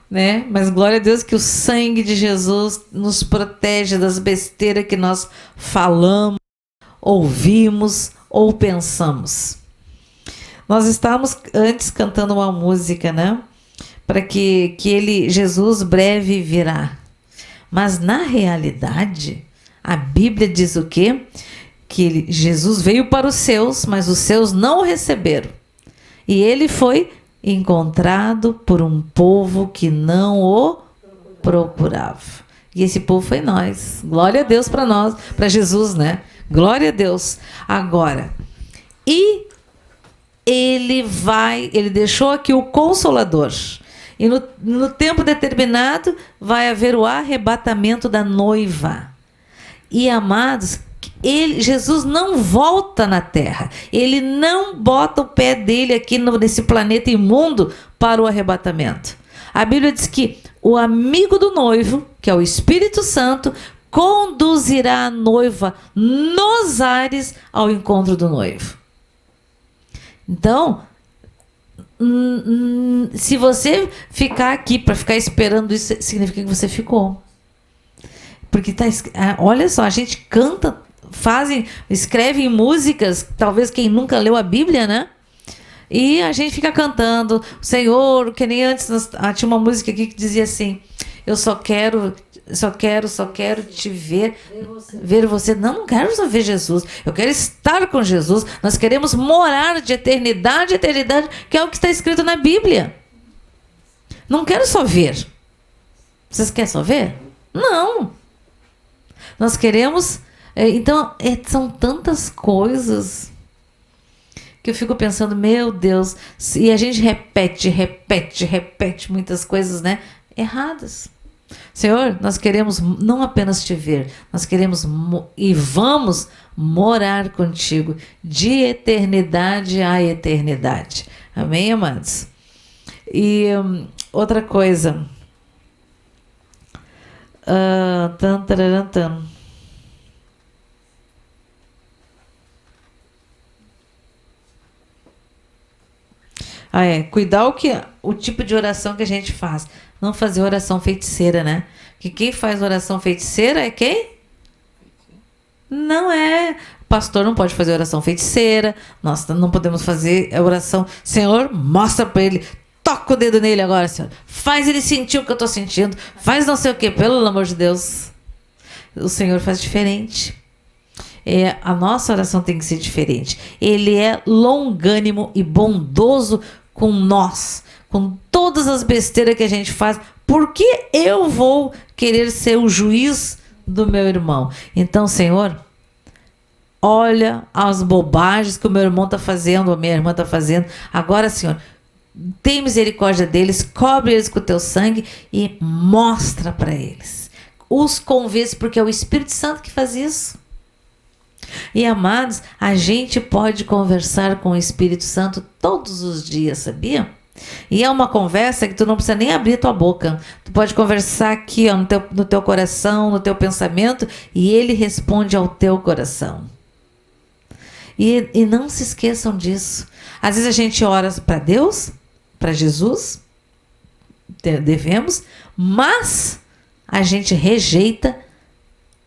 Né? Mas glória a Deus que o sangue de Jesus nos protege das besteiras que nós falamos, ouvimos ou pensamos. Nós estávamos antes cantando uma música, né? Para que Jesus breve virá. Mas na realidade, a Bíblia diz o quê? Que Jesus veio para os seus, mas os seus não o receberam. E ele foi encontrado por um povo que não o procurava. E esse povo foi nós. Glória a Deus para nós, para Jesus, né? Glória a Deus. Agora, e ele deixou aqui o Consolador. E no tempo determinado vai haver o arrebatamento da noiva. E, amados, Jesus não volta na terra. Ele não bota o pé dele aqui nesse planeta imundo para o arrebatamento. A Bíblia diz que o amigo do noivo, que é o Espírito Santo, conduzirá a noiva nos ares ao encontro do noivo. Então, se você ficar aqui para ficar esperando isso, significa que você ficou. Porque olha só, a gente canta, escreve músicas, talvez quem nunca leu a Bíblia, né? E a gente fica cantando, Senhor, que nem antes, tinha uma música aqui que dizia assim, eu só quero te ver você. Não quero só ver Jesus, eu quero estar com Jesus. Nós queremos morar de eternidade a eternidade, que é o que está escrito na Bíblia. Não quero só ver. Vocês querem só ver? Não. Nós queremos... Então, são tantas coisas que eu fico pensando, meu Deus, e a gente repete muitas coisas, né? Erradas. Senhor, nós queremos não apenas te ver, nós queremos e vamos morar contigo de eternidade a eternidade. Amém, amados? E outra coisa, Tan, tararam, tan. Cuidar o tipo de oração que a gente faz. Não fazer oração feiticeira, né? Que quem faz oração feiticeira é quem? Não é. O pastor não pode fazer oração feiticeira. Nós não podemos fazer a oração. Senhor, mostra para ele. Toca o dedo nele agora, Senhor. Faz ele sentir o que eu estou sentindo. Faz não sei o quê. Pelo amor de Deus. O Senhor faz diferente. A nossa oração tem que ser diferente. Ele é longânimo e bondoso com nós, com todas as besteiras que a gente faz. Por que eu vou querer ser o juiz do meu irmão? Então, Senhor, olha as bobagens que o meu irmão está fazendo, ou a minha irmã está fazendo. Agora, Senhor, tem misericórdia deles, cobre eles com o teu sangue e mostra para eles. Os convence, porque é o Espírito Santo que faz isso. E amados, a gente pode conversar com o Espírito Santo todos os dias, sabia? E é uma conversa que tu não precisa nem abrir tua boca. Tu pode conversar aqui, ó, no teu coração, no teu pensamento, e ele responde ao teu coração. E não se esqueçam disso. Às vezes a gente ora para Deus, para Jesus, devemos, mas a gente rejeita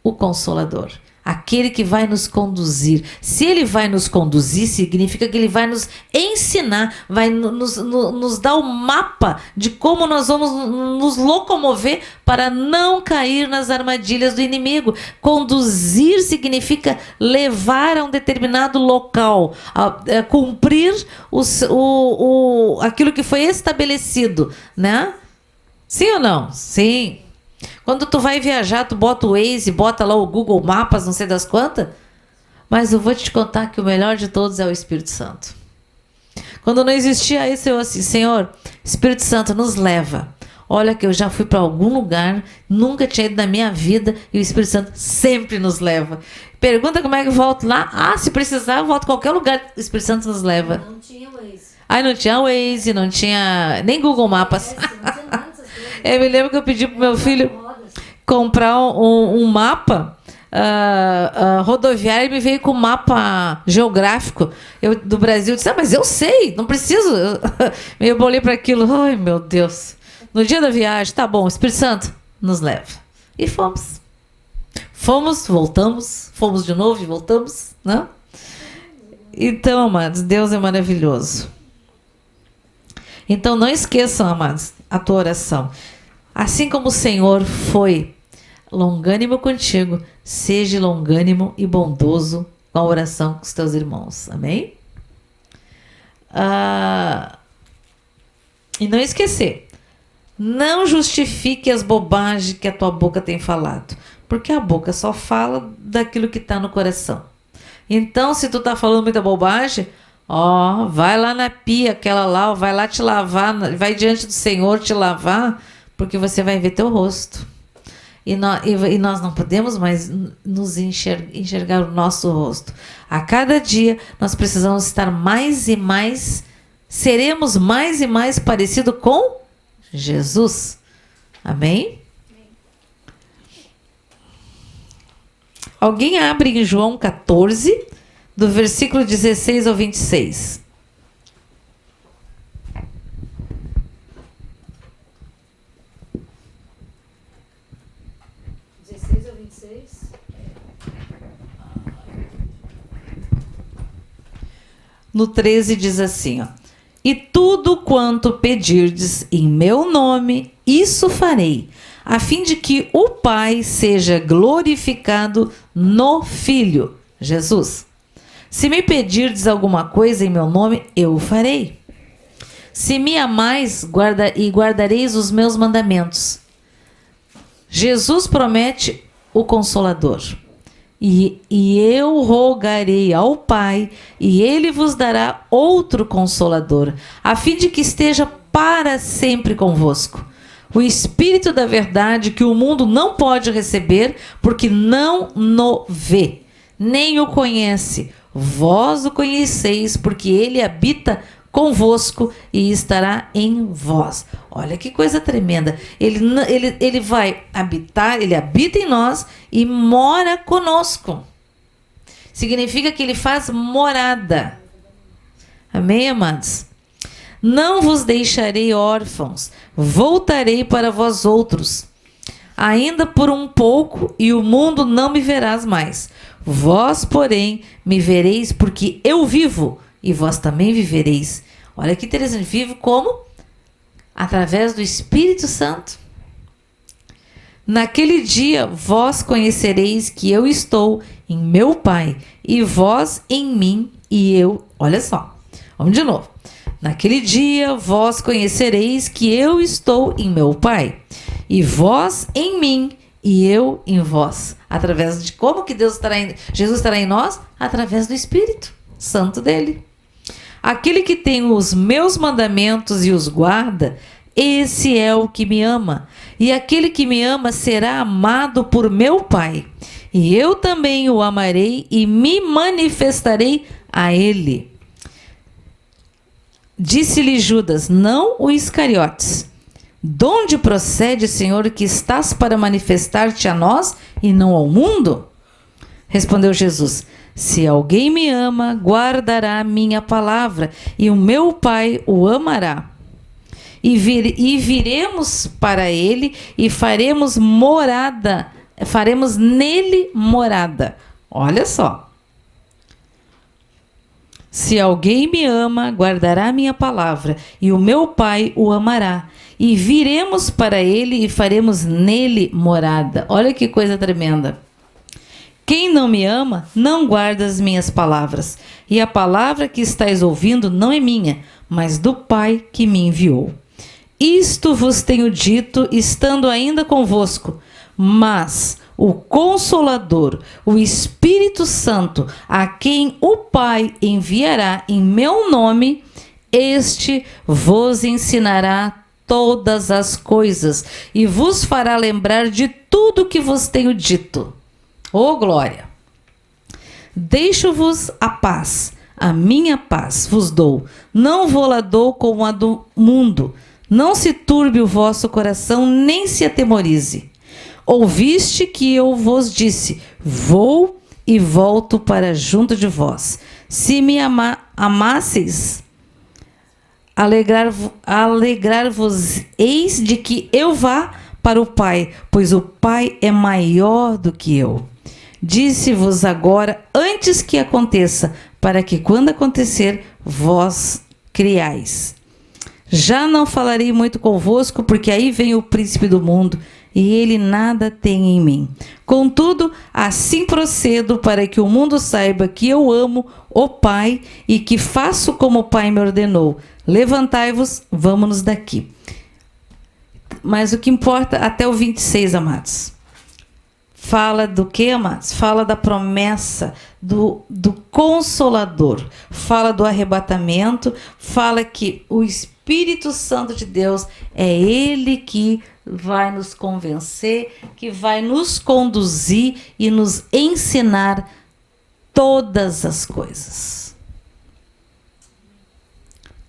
o Consolador. Aquele que vai nos conduzir. Se ele vai nos conduzir, significa que ele vai nos ensinar, vai nos dar o mapa de como nós vamos nos locomover para não cair nas armadilhas do inimigo. Conduzir significa levar a um determinado local, cumprir aquilo que foi estabelecido, né? Sim ou não? Sim. Quando tu vai viajar, tu bota o Waze, bota lá o Google Maps, não sei das quantas. Mas eu vou te contar que o melhor de todos é o Espírito Santo. Quando não existia isso, eu assim, Senhor, Espírito Santo, nos leva. Olha que eu já fui para algum lugar, nunca tinha ido na minha vida, e o Espírito Santo sempre nos leva. Pergunta como é que eu volto lá. Se precisar, eu volto a qualquer lugar, o Espírito Santo nos leva. Não tinha Waze. Não tinha Waze, não tinha nem Google Maps. Não tinha nada dessas coisas. Eu me lembro que eu pedi pro meu filho comprar um mapa rodoviário, e me veio com um mapa geográfico do Brasil. Eu disse, mas eu sei, não preciso. Eu olhei para aquilo, ai meu Deus. No dia da viagem, tá bom, o Espírito Santo nos leva. E fomos. Fomos, voltamos, fomos de novo e voltamos, né? Então, amados, Deus é maravilhoso. Então, não esqueçam, amados, a tua oração. Assim como o Senhor foi longânimo contigo, seja longânimo e bondoso com a oração com os teus irmãos. Amém? E não esquecer, não justifique as bobagens que a tua boca tem falado, porque a boca só fala daquilo que está no coração. Então, se tu está falando muita bobagem, vai lá na pia, aquela lá, vai lá te lavar, vai diante do Senhor te lavar, porque você vai ver teu rosto. E nós não podemos mais nos enxergar o nosso rosto. A cada dia nós precisamos estar mais e mais, seremos mais e mais parecidos com Jesus. Amém? Alguém abre em João 14, do versículo 16 ao 26. No 13 diz assim, e tudo quanto pedirdes em meu nome, isso farei, a fim de que o Pai seja glorificado no Filho, Jesus. Se me pedirdes alguma coisa em meu nome, eu o farei. Se me amais, guardareis os meus mandamentos. Jesus promete o Consolador. E eu rogarei ao Pai, e ele vos dará outro Consolador, a fim de que esteja para sempre convosco. O Espírito da verdade, que o mundo não pode receber, porque não o vê, nem o conhece. Vós o conheceis, porque ele habita convosco e estará em vós. Olha que coisa tremenda. Ele vai habitar, ele habita em nós e mora conosco. Significa que ele faz morada. Amém, amados? Não vos deixarei órfãos, voltarei para vós outros. Ainda por um pouco, e o mundo não me verás mais. Vós, porém, me vereis, porque eu vivo, e vós também vivereis. Olha que interessante, vivo como? Através do Espírito Santo. Naquele dia, vós conhecereis que eu estou em meu Pai, e vós em mim, e eu... Olha só, vamos de novo. Naquele dia, vós conhecereis que eu estou em meu Pai, e vós em mim, e eu em vós. Através de como que Jesus estará em nós? Através do Espírito Santo dele. Aquele que tem os meus mandamentos e os guarda, esse é o que me ama. E aquele que me ama será amado por meu Pai. E eu também o amarei e me manifestarei a ele. Disse-lhe Judas, não o Iscariotes: de onde procede, Senhor, que estás para manifestar-te a nós e não ao mundo? Respondeu Jesus, se alguém me ama, guardará a minha palavra, e o meu Pai o amará. E viremos para ele e faremos nele morada. Olha só. Se alguém me ama, guardará a minha palavra, e o meu Pai o amará. E viremos para ele e faremos nele morada. Olha que coisa tremenda. Quem não me ama, não guarda as minhas palavras. E a palavra que estáis ouvindo não é minha, mas do Pai que me enviou. Isto vos tenho dito, estando ainda convosco. Mas o Consolador, o Espírito Santo, a quem o Pai enviará em meu nome, este vos ensinará todas as coisas e vos fará lembrar de tudo que vos tenho dito. Ô glória! Deixo-vos a paz, a minha paz vos dou. Não vou-la dou como a do mundo. Não se turbe o vosso coração, nem se atemorize. Ouviste que eu vos disse, vou e volto para junto de vós. Se me amasseis, alegrar-vos-eis de que eu vá para o Pai, pois o Pai é maior do que eu. Disse-vos agora, antes que aconteça, para que quando acontecer, vós criais. Já não falarei muito convosco, porque aí vem o príncipe do mundo, e ele nada tem em mim. Contudo, assim procedo para que o mundo saiba que eu amo o Pai e que faço como o Pai me ordenou. Levantai-vos, vamos-nos daqui. Mas o que importa até o 26, amados. Fala do que, amados? Fala da promessa do Consolador. Fala do arrebatamento. Fala que o Espírito Santo de Deus é Ele que vai nos convencer, que vai nos conduzir e nos ensinar todas as coisas.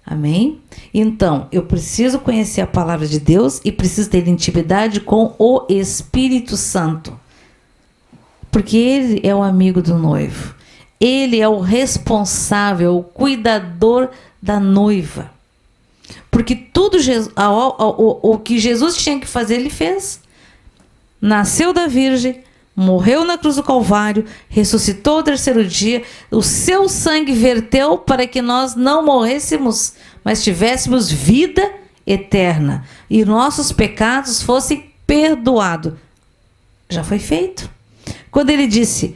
Amém? Então, eu preciso conhecer a palavra de Deus e preciso ter intimidade com o Espírito Santo. Porque Ele é o amigo do noivo. Ele é o responsável, o cuidador da noiva. Porque tudo o que Jesus tinha que fazer, Ele fez. Nasceu da Virgem, morreu na cruz do Calvário, ressuscitou ao terceiro dia, o seu sangue verteu para que nós não morrêssemos, mas tivéssemos vida eterna e nossos pecados fossem perdoados. Já foi feito. Quando Ele disse,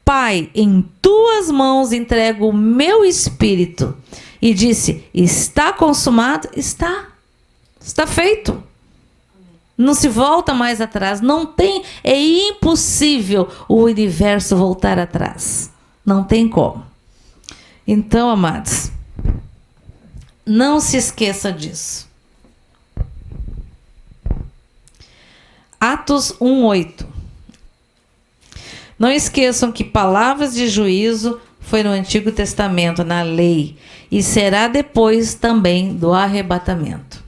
Pai, em tuas mãos entrego o meu espírito, e disse, está consumado? Está feito. Não se volta mais atrás. Não tem, é impossível o universo voltar atrás. Não tem como. Então, amados, não se esqueça disso. Atos 1:8. Não esqueçam que palavras de juízo foi no Antigo Testamento, na lei, e será depois também do arrebatamento.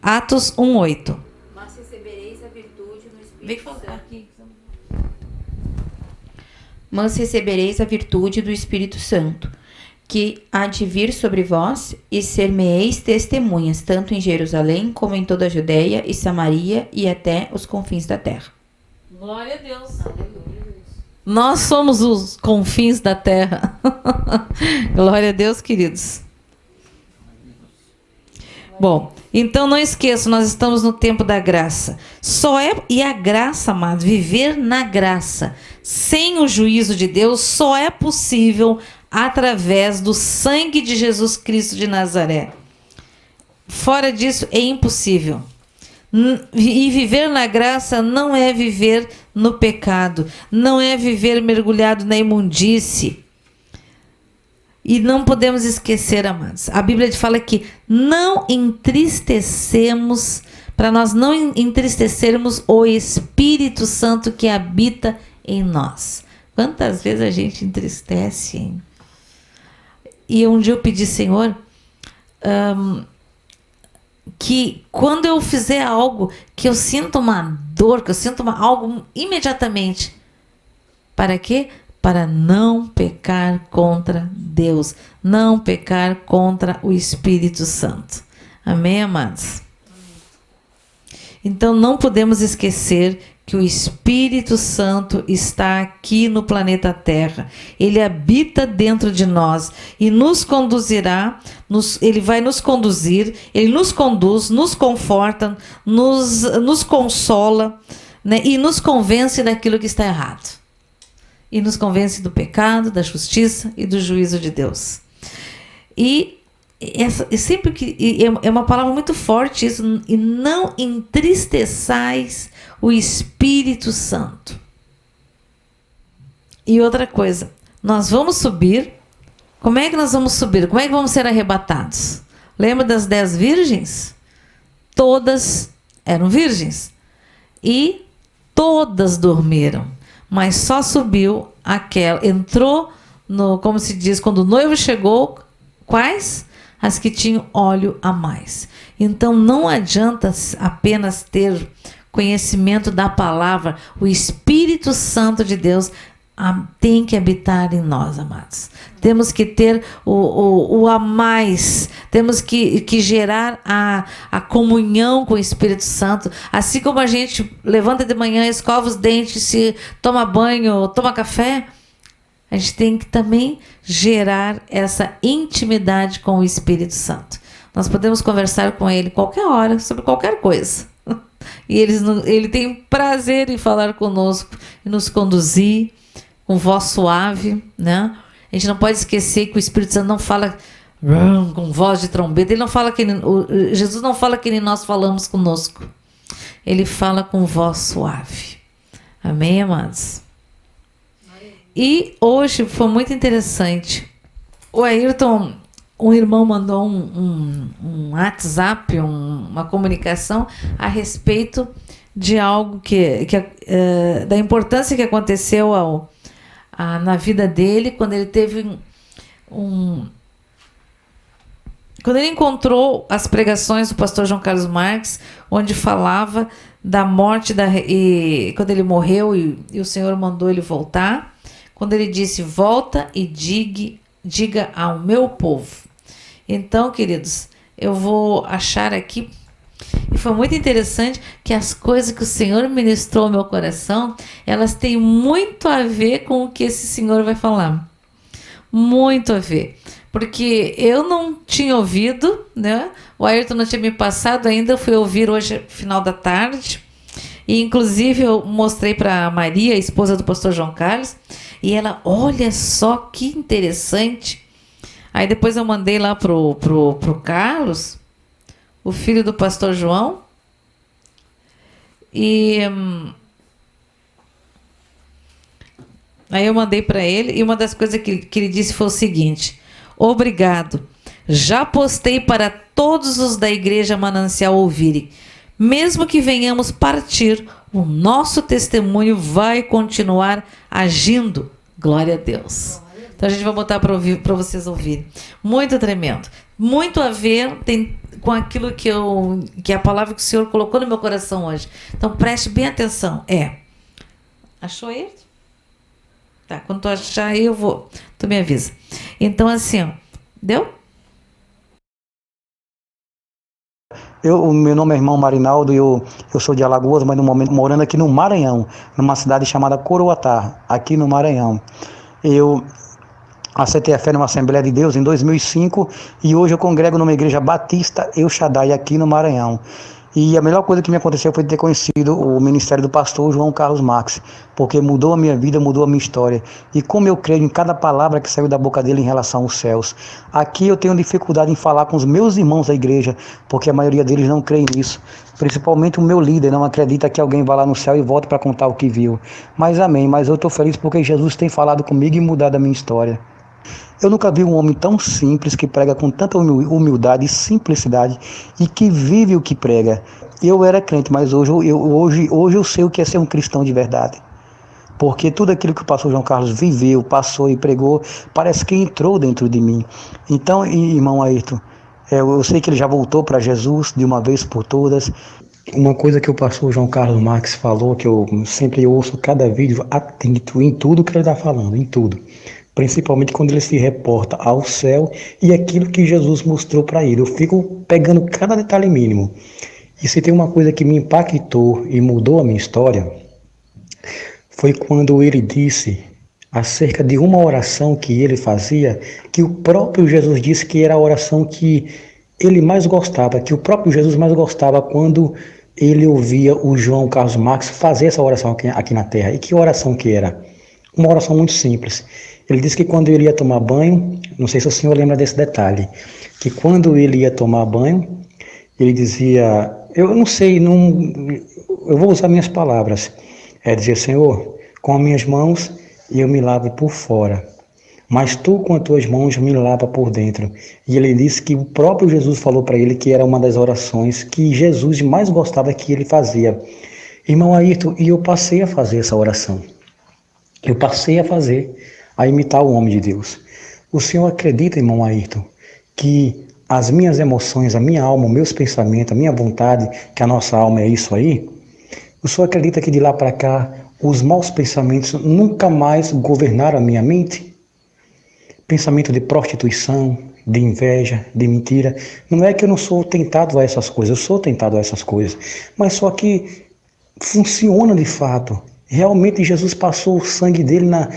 Atos 1:8. Mas recebereis a virtude no Espírito Santo. Mas recebereis a virtude do Espírito Santo, que há de vir sobre vós, e ser-me-eis testemunhas, tanto em Jerusalém, como em toda a Judeia e Samaria, e até os confins da terra. Glória a Deus. Aleluia. Nós somos os confins da terra. Glória a Deus, queridos. Bom, então não esqueça, nós estamos no tempo da graça. E a graça, amados, viver na graça, sem o juízo de Deus, só é possível através do sangue de Jesus Cristo de Nazaré. Fora disso é impossível. E viver na graça não é viver no pecado, não é viver mergulhado na imundície. E não podemos esquecer, amados, a Bíblia fala que não entristecemos, para nós não entristecermos o Espírito Santo que habita em nós. Quantas vezes a gente entristece, hein? E um dia eu pedi, Senhor, que quando eu fizer algo, que eu sinta uma dor, que eu sinta algo imediatamente. Para quê? Para não pecar contra Deus, não pecar contra o Espírito Santo. Amém, amados? Então não podemos esquecer que o Espírito Santo está aqui no planeta Terra. Ele habita dentro de nós e nos conduzirá, ele vai nos conduzir, ele nos conduz, nos conforta, nos consola, né, e nos convence daquilo que está errado. E nos convence do pecado, da justiça e do juízo de Deus. E sempre que é uma palavra muito forte isso, e não entristeçais o Espírito Santo. E outra coisa, nós vamos subir. Como é que nós vamos subir? Como é que vamos ser arrebatados? Lembra das 10 virgens? Todas eram virgens e todas dormiram, mas só subiu aquela, entrou no, como se diz, quando o noivo chegou, quais? As que tinham óleo a mais. Então não adianta apenas ter conhecimento da palavra, o Espírito Santo de Deus tem que habitar em nós, amados. Temos que ter o a mais, temos que gerar a comunhão com o Espírito Santo. Assim como a gente levanta de manhã, escova os dentes, se toma banho, toma café, a gente tem que também gerar essa intimidade com o Espírito Santo. Nós podemos conversar com ele qualquer hora, sobre qualquer coisa. E ele tem prazer em falar conosco, e nos conduzir com voz suave, né? A gente não pode esquecer que o Espírito Santo não fala com voz de trombeta. Ele não fala Jesus não fala que nem nós falamos conosco. Ele fala com voz suave. Amém, amados? E hoje foi muito interessante. O Ayrton, um irmão mandou um WhatsApp, uma comunicação a respeito de algo da importância que aconteceu na vida dele, quando ele teve quando ele encontrou as pregações do pastor João Carlos Marques, onde falava da morte, quando ele morreu e o Senhor mandou ele voltar, quando ele disse, volta e diga ao meu povo. Então, queridos, eu vou achar aqui, e foi muito interessante que as coisas que o Senhor ministrou ao meu coração, elas têm muito a ver com o que esse Senhor vai falar. Muito a ver. Porque eu não tinha ouvido, né? O Ayrton não tinha me passado ainda, eu fui ouvir hoje, final da tarde. E, inclusive, eu mostrei para a Maria, a esposa do pastor João Carlos, e ela, olha só que interessante. Aí depois eu mandei lá pro Carlos, o filho do pastor João, e aí eu mandei para ele, e uma das coisas que ele disse foi o seguinte: obrigado, já postei para todos os da igreja Manancial ouvirem. Mesmo que venhamos partir, o nosso testemunho vai continuar agindo. Glória a Deus. Então a gente vai botar para vocês ouvirem. Muito tremendo. Muito a ver com aquilo que a palavra que o Senhor colocou no meu coração hoje. Então preste bem atenção. Achou ele? Tá, quando tu achar aí tu me avisa. Então assim, ó, deu? O meu nome é irmão Marinaldo, eu sou de Alagoas, mas no momento morando aqui no Maranhão, numa cidade chamada Coroatá, aqui no Maranhão. Eu aceitei a fé numa Assembleia de Deus em 2005 e hoje eu congrego numa igreja batista El Shaddai aqui no Maranhão. E a melhor coisa que me aconteceu foi ter conhecido o ministério do pastor João Carlos Marques, porque mudou a minha vida, mudou a minha história. E como eu creio em cada palavra que saiu da boca dele em relação aos céus. Aqui eu tenho dificuldade em falar com os meus irmãos da igreja, porque a maioria deles não crê nisso. Principalmente o meu líder não acredita que alguém vá lá no céu e volte para contar o que viu. Mas amém, mas eu estou feliz porque Jesus tem falado comigo e mudado a minha história. Eu nunca vi um homem tão simples, que prega com tanta humildade e simplicidade e que vive o que prega. Eu era crente, mas hoje eu sei o que é ser um cristão de verdade. Porque tudo aquilo que o pastor João Carlos viveu, passou e pregou, parece que entrou dentro de mim. Então, irmão Ayrton, eu sei que ele já voltou para Jesus de uma vez por todas. Uma coisa que o pastor João Carlos Marques falou, que eu sempre ouço cada vídeo atento em tudo que ele está falando, em tudo. Principalmente quando ele se reporta ao céu e aquilo que Jesus mostrou para ele. Eu fico pegando cada detalhe mínimo. E se tem uma coisa que me impactou e mudou a minha história, foi quando ele disse acerca de uma oração que ele fazia, que o próprio Jesus disse que era a oração que ele mais gostava, que o próprio Jesus mais gostava quando ele ouvia o João Carlos Marques fazer essa oração aqui na terra. E que oração que era? Uma oração muito simples. Ele disse que quando ele ia tomar banho, não sei se o senhor lembra desse detalhe, que quando ele ia tomar banho, ele dizia, eu não sei, eu vou usar minhas palavras, dizia, Senhor, com as minhas mãos eu me lavo por fora, mas tu com as tuas mãos me lava por dentro. E ele disse que o próprio Jesus falou para ele que era uma das orações que Jesus mais gostava que ele fazia. Irmão Ayrton, e eu passei a fazer essa oração. Eu passei a imitar o homem de Deus. O senhor acredita, irmão Ayrton, que as minhas emoções, a minha alma, os meus pensamentos, a minha vontade, que a nossa alma é isso aí? O senhor acredita que de lá para cá, os maus pensamentos nunca mais governaram a minha mente? Pensamento de prostituição, de inveja, de mentira. Não é que eu não sou tentado a essas coisas, eu sou tentado a essas coisas. Mas só que funciona de fato. Realmente Jesus passou o sangue dele na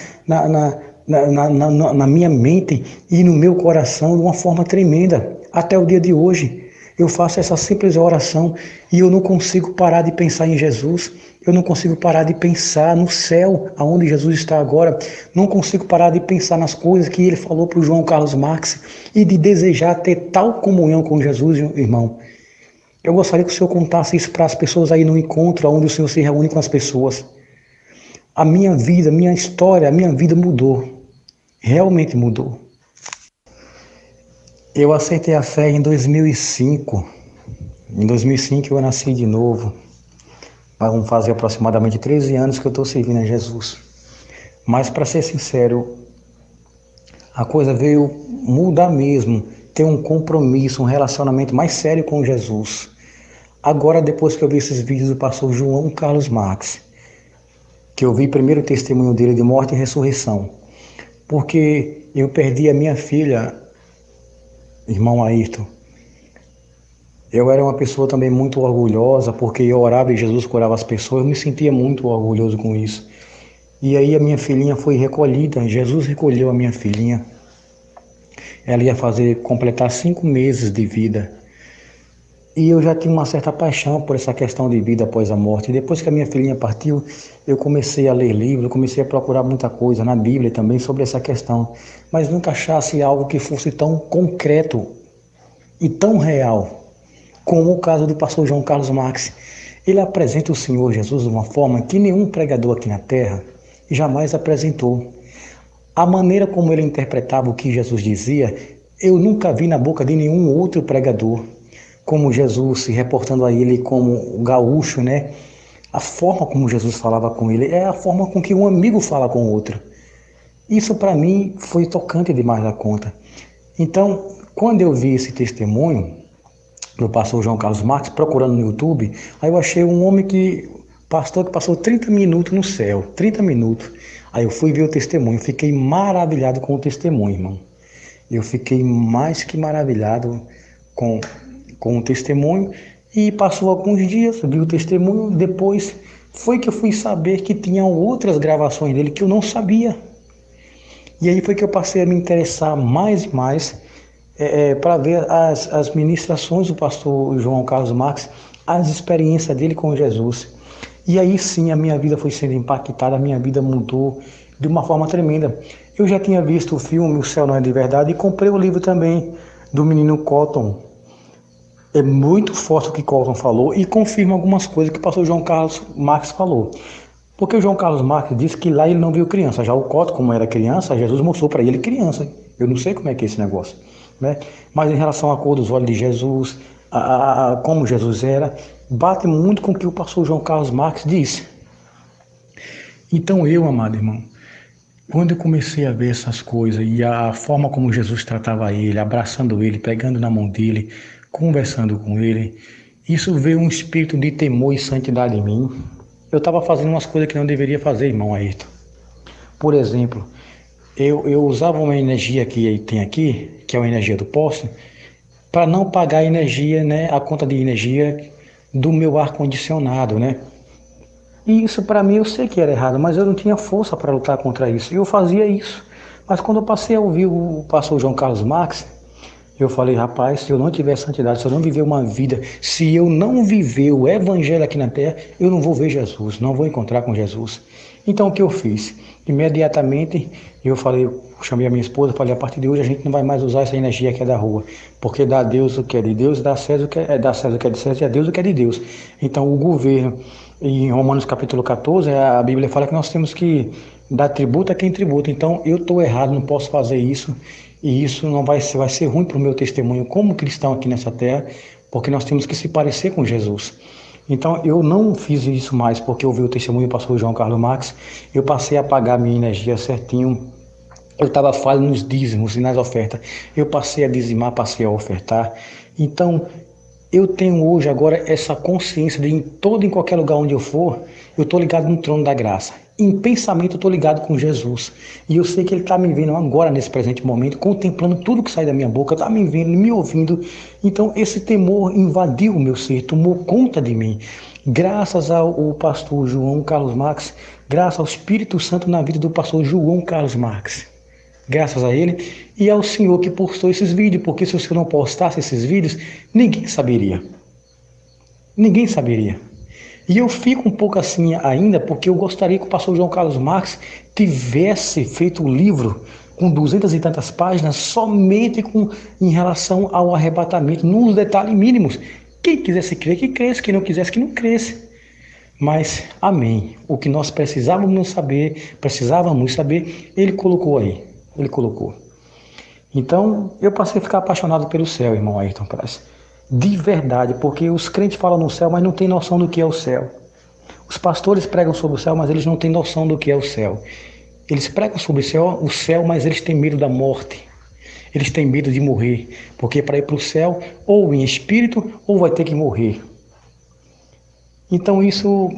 minha mente e no meu coração de uma forma tremenda. Até o dia de hoje, eu faço essa simples oração e eu não consigo parar de pensar em Jesus. Eu não consigo parar de pensar no céu, aonde Jesus está agora. Não consigo parar de pensar nas coisas que ele falou para o João Carlos Marques e de desejar ter tal comunhão com Jesus, irmão. Eu gostaria que o senhor contasse isso para as pessoas aí no encontro, onde o senhor se reúne com as pessoas. A minha vida, minha história, a minha vida mudou. Realmente mudou. Eu aceitei a fé em 2005. Em 2005 eu nasci de novo. Vão fazer aproximadamente 13 anos que eu estou servindo a Jesus. Mas para ser sincero, a coisa veio mudar mesmo. Ter um compromisso, um relacionamento mais sério com Jesus. Agora, depois que eu vi esses vídeos do pastor João Carlos Marques, que eu vi primeiro o testemunho dele de morte e ressurreição, porque eu perdi a minha filha, irmão Ayrton. Eu era uma pessoa também muito orgulhosa, porque eu orava e Jesus curava as pessoas, eu me sentia muito orgulhoso com isso. E aí a minha filhinha foi recolhida, Jesus recolheu a minha filhinha. Ela ia completar 5 meses de vida. E eu já tinha uma certa paixão por essa questão de vida após a morte. E depois que a minha filhinha partiu, eu comecei a ler livros, comecei a procurar muita coisa na Bíblia também sobre essa questão. Mas nunca achasse algo que fosse tão concreto e tão real, como o caso do pastor João Carlos Marques. Ele apresenta o Senhor Jesus de uma forma que nenhum pregador aqui na terra jamais apresentou. A maneira como ele interpretava o que Jesus dizia, eu nunca vi na boca de nenhum outro pregador. Como Jesus se reportando a ele como gaúcho, né? A forma como Jesus falava com ele é a forma com que um amigo fala com o outro. Isso para mim foi tocante demais da conta. Então, quando eu vi esse testemunho do pastor João Carlos Marques, procurando no YouTube, aí eu achei um homem pastor que passou 30 minutos no céu, 30 minutos. Aí eu fui ver o testemunho, fiquei maravilhado com o testemunho, irmão. Eu fiquei mais que maravilhado com o testemunho, e passou alguns dias, vi o testemunho, depois foi que eu fui saber que tinham outras gravações dele que eu não sabia. E aí foi que eu passei a me interessar mais e mais para ver as ministrações do pastor João Carlos Marques, as experiências dele com Jesus. E aí sim a minha vida foi sendo impactada, a minha vida mudou de uma forma tremenda. Eu já tinha visto o filme O Céu Não É de Verdade e comprei o livro também do menino Cotton. É muito forte o que Cotton falou e confirma algumas coisas que o pastor João Carlos Marques falou. Porque o João Carlos Marques disse que lá ele não viu criança. Já o Cotton, como era criança, Jesus mostrou para ele criança. Eu não sei como é que é esse negócio, né? Mas em relação à cor dos olhos de Jesus, a como Jesus era, bate muito com o que o pastor João Carlos Marques disse. Então eu, amado irmão, quando eu comecei a ver essas coisas e a forma como Jesus tratava ele, abraçando ele, pegando na mão dele, conversando com ele, isso veio um espírito de temor e santidade em mim. Eu estava fazendo umas coisas que não deveria fazer, irmão Ayrton. Por exemplo, eu usava uma energia que tem aqui, que é a energia do poste, para não pagar a energia, né, a conta de energia do meu ar-condicionado, né? E isso para mim eu sei que era errado, mas eu não tinha força para lutar contra isso. E eu fazia isso. Mas quando eu passei a ouvir o pastor João Carlos Marques, eu falei, rapaz, se eu não tiver santidade, se eu não viver uma vida, se eu não viver o evangelho aqui na terra, eu não vou ver Jesus, não vou encontrar com Jesus. Então o que eu fiz? Imediatamente eu falei, chamei a minha esposa, falei, a partir de hoje a gente não vai mais usar essa energia que é da rua, porque dá a Deus o que é de Deus, dá a César o que é de César e a Deus o que é de Deus. Então o governo, em Romanos capítulo 14, a Bíblia fala que nós temos que dar tributo a quem tributa. Então eu estou errado, não posso fazer isso. E isso não vai ser ruim para o meu testemunho como cristão aqui nessa terra, porque nós temos que se parecer com Jesus. Então eu não fiz isso mais porque eu vi o testemunho do pastor João Carlos Marques, eu passei a pagar minha energia certinho, eu estava falho nos dízimos e nas ofertas, eu passei a dizimar, passei a ofertar. Então eu tenho hoje agora essa consciência de em qualquer lugar onde eu for, eu estou ligado no trono da graça. Em pensamento eu estou ligado com Jesus. E eu sei que Ele está me vendo agora, nesse presente momento, contemplando tudo que sai da minha boca, está me vendo, me ouvindo. Então esse temor invadiu o meu ser, tomou conta de mim. Graças ao pastor João Carlos Marques, graças ao Espírito Santo na vida do pastor João Carlos Marques. Graças a ele e ao Senhor que postou esses vídeos, porque se o Senhor não postasse esses vídeos, ninguém saberia. Ninguém saberia. E eu fico um pouco assim ainda, porque eu gostaria que o pastor João Carlos Marques tivesse feito um livro com 200 e tantas páginas somente em relação ao arrebatamento, nos detalhes mínimos. Quem quisesse crer, que cresce, quem não quisesse, que não cresce. Mas, amém, o que nós precisávamos saber, Ele colocou aí, Ele colocou. Então, eu passei a ficar apaixonado pelo céu, irmão Ayrton Praz. De verdade, porque os crentes falam no céu, mas não têm noção do que é o céu. Os pastores pregam sobre o céu, mas eles não têm noção do que é o céu. Eles pregam sobre o céu, mas eles têm medo da morte. Eles têm medo de morrer, porque para ir para o céu, ou em espírito, ou vai ter que morrer. Então isso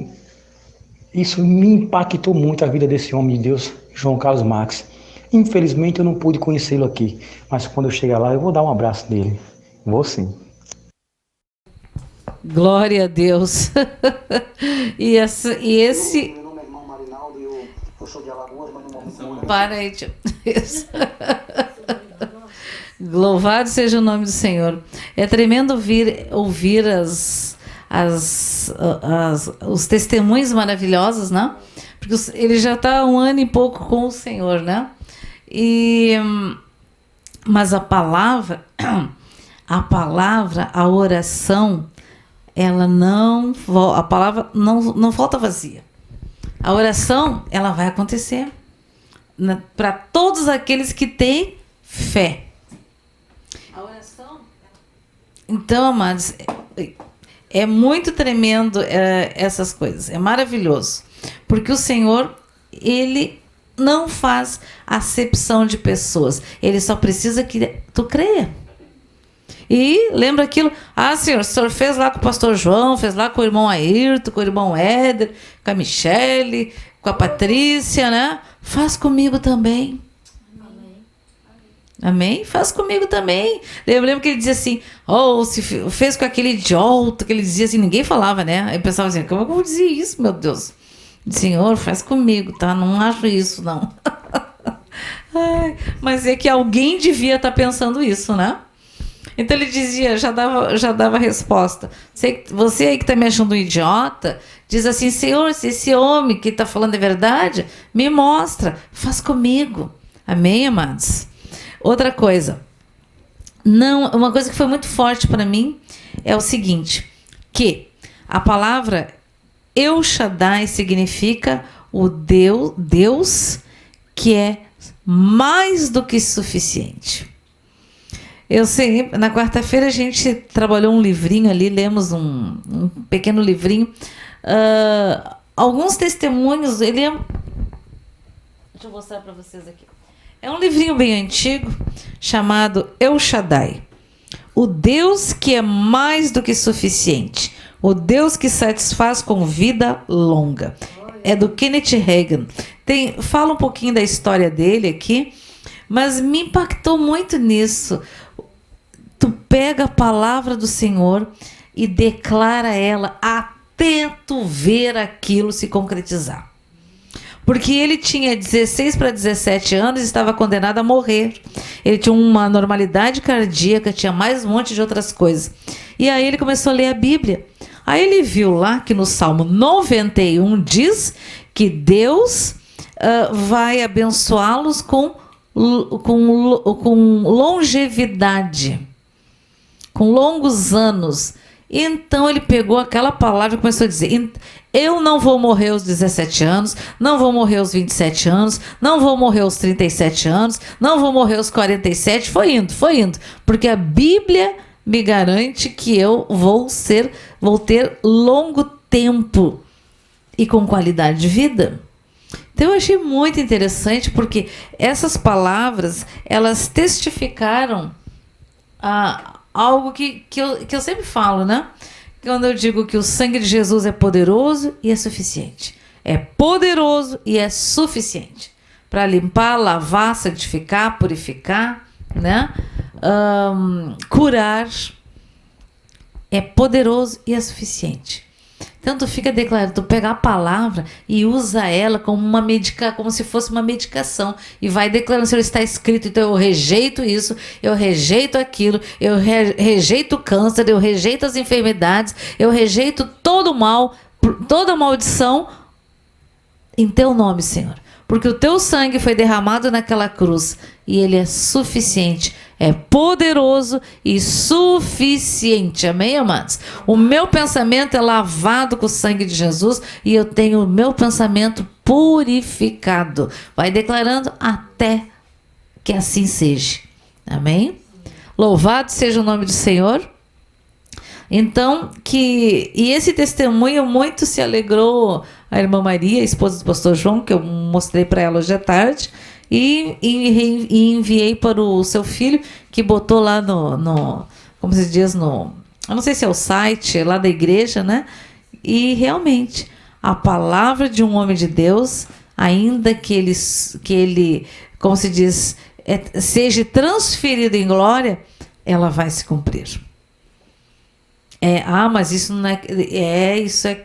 me impactou muito a vida desse homem de Deus, João Carlos Marques. Infelizmente eu não pude conhecê-lo aqui, mas quando eu chegar lá eu vou dar um abraço nele. Vou sim. Glória a Deus. e esse... Meu nome é irmão Marinaldo e eu sou de Alagoas, mas no momento... Para aí, tio. Isso. Louvado seja o nome do Senhor. É tremendo ouvir os testemunhos maravilhosos, né? Porque ele já está 1 ano e pouco com o Senhor, né? Mas a palavra, a oração, a palavra não volta vazia. A oração, ela vai acontecer para todos aqueles que têm fé. A oração. Então, amados, é muito tremendo essas coisas. É maravilhoso, porque o Senhor, ele não faz acepção de pessoas. Ele só precisa que tu creia. E lembra aquilo, Senhor, o Senhor fez lá com o pastor João, fez lá com o irmão Ayrton, com o irmão Éder, com a Michele, com a Patrícia, né? Faz comigo também. Amém? Faz comigo também. Eu lembro que ele dizia assim, se fez com aquele idiota, que ele dizia assim, ninguém falava, né? Aí eu pensava assim, como eu vou dizer isso, meu Deus? Senhor, faz comigo, tá? Não acho isso, não. Mas é que alguém devia estar pensando isso, né? Então ele dizia, já dava a resposta. Você aí que está me achando um idiota, diz assim, Senhor, se esse homem que está falando é verdade, me mostra, faz comigo. Amém, amados? Outra coisa, uma coisa que foi muito forte para mim é o seguinte, que a palavra El Shaddai significa o Deus que é mais do que suficiente. Eu sei, na quarta-feira a gente trabalhou um livrinho ali, lemos um pequeno livrinho. Alguns testemunhos, deixa eu mostrar para vocês aqui. É um livrinho bem antigo, chamado El Shaddai. O Deus que é mais do que suficiente. O Deus que satisfaz com vida longa. É do Kenneth Hagin. Fala um pouquinho da história dele aqui, mas me impactou muito nisso. Tu pega a palavra do Senhor e declara ela até tu ver aquilo se concretizar. Porque ele tinha 16 para 17 anos e estava condenado a morrer. Ele tinha uma normalidade cardíaca, tinha mais um monte de outras coisas. E aí ele começou a ler a Bíblia. Aí ele viu lá que no Salmo 91 diz que Deus vai abençoá-los com longevidade, com longos anos. Então ele pegou aquela palavra e começou a dizer, eu não vou morrer aos 17 anos, não vou morrer aos 27 anos, não vou morrer aos 37 anos, não vou morrer aos 47, foi indo, porque a Bíblia me garante que eu vou ter longo tempo e com qualidade de vida. Então eu achei muito interessante, porque essas palavras, elas testificaram algo que eu sempre falo, né? Quando eu digo que o sangue de Jesus é poderoso e é suficiente. É poderoso e é suficiente para limpar, lavar, santificar, purificar, né? Curar. É poderoso e é suficiente. Então tu fica declarando, tu pega a palavra e usa ela como como se fosse uma medicação, e vai declarando, Senhor, está escrito, então eu rejeito isso, eu rejeito aquilo, eu rejeito o câncer, eu rejeito as enfermidades, eu rejeito todo o mal, toda a maldição em teu nome, Senhor. Porque o teu sangue foi derramado naquela cruz e ele é suficiente, é poderoso e suficiente. Amém, amados? O meu pensamento é lavado com o sangue de Jesus e eu tenho o meu pensamento purificado. Vai declarando até que assim seja. Amém? Louvado seja o nome do Senhor. Então, e esse testemunho muito se alegrou a irmã Maria, esposa do pastor João, que eu mostrei para ela hoje à tarde, e enviei para o seu filho, que botou lá como se diz, eu não sei se é o site lá da igreja, né? E realmente, a palavra de um homem de Deus, ainda que ele como se diz, seja transferida em glória, ela vai se cumprir. Mas isso não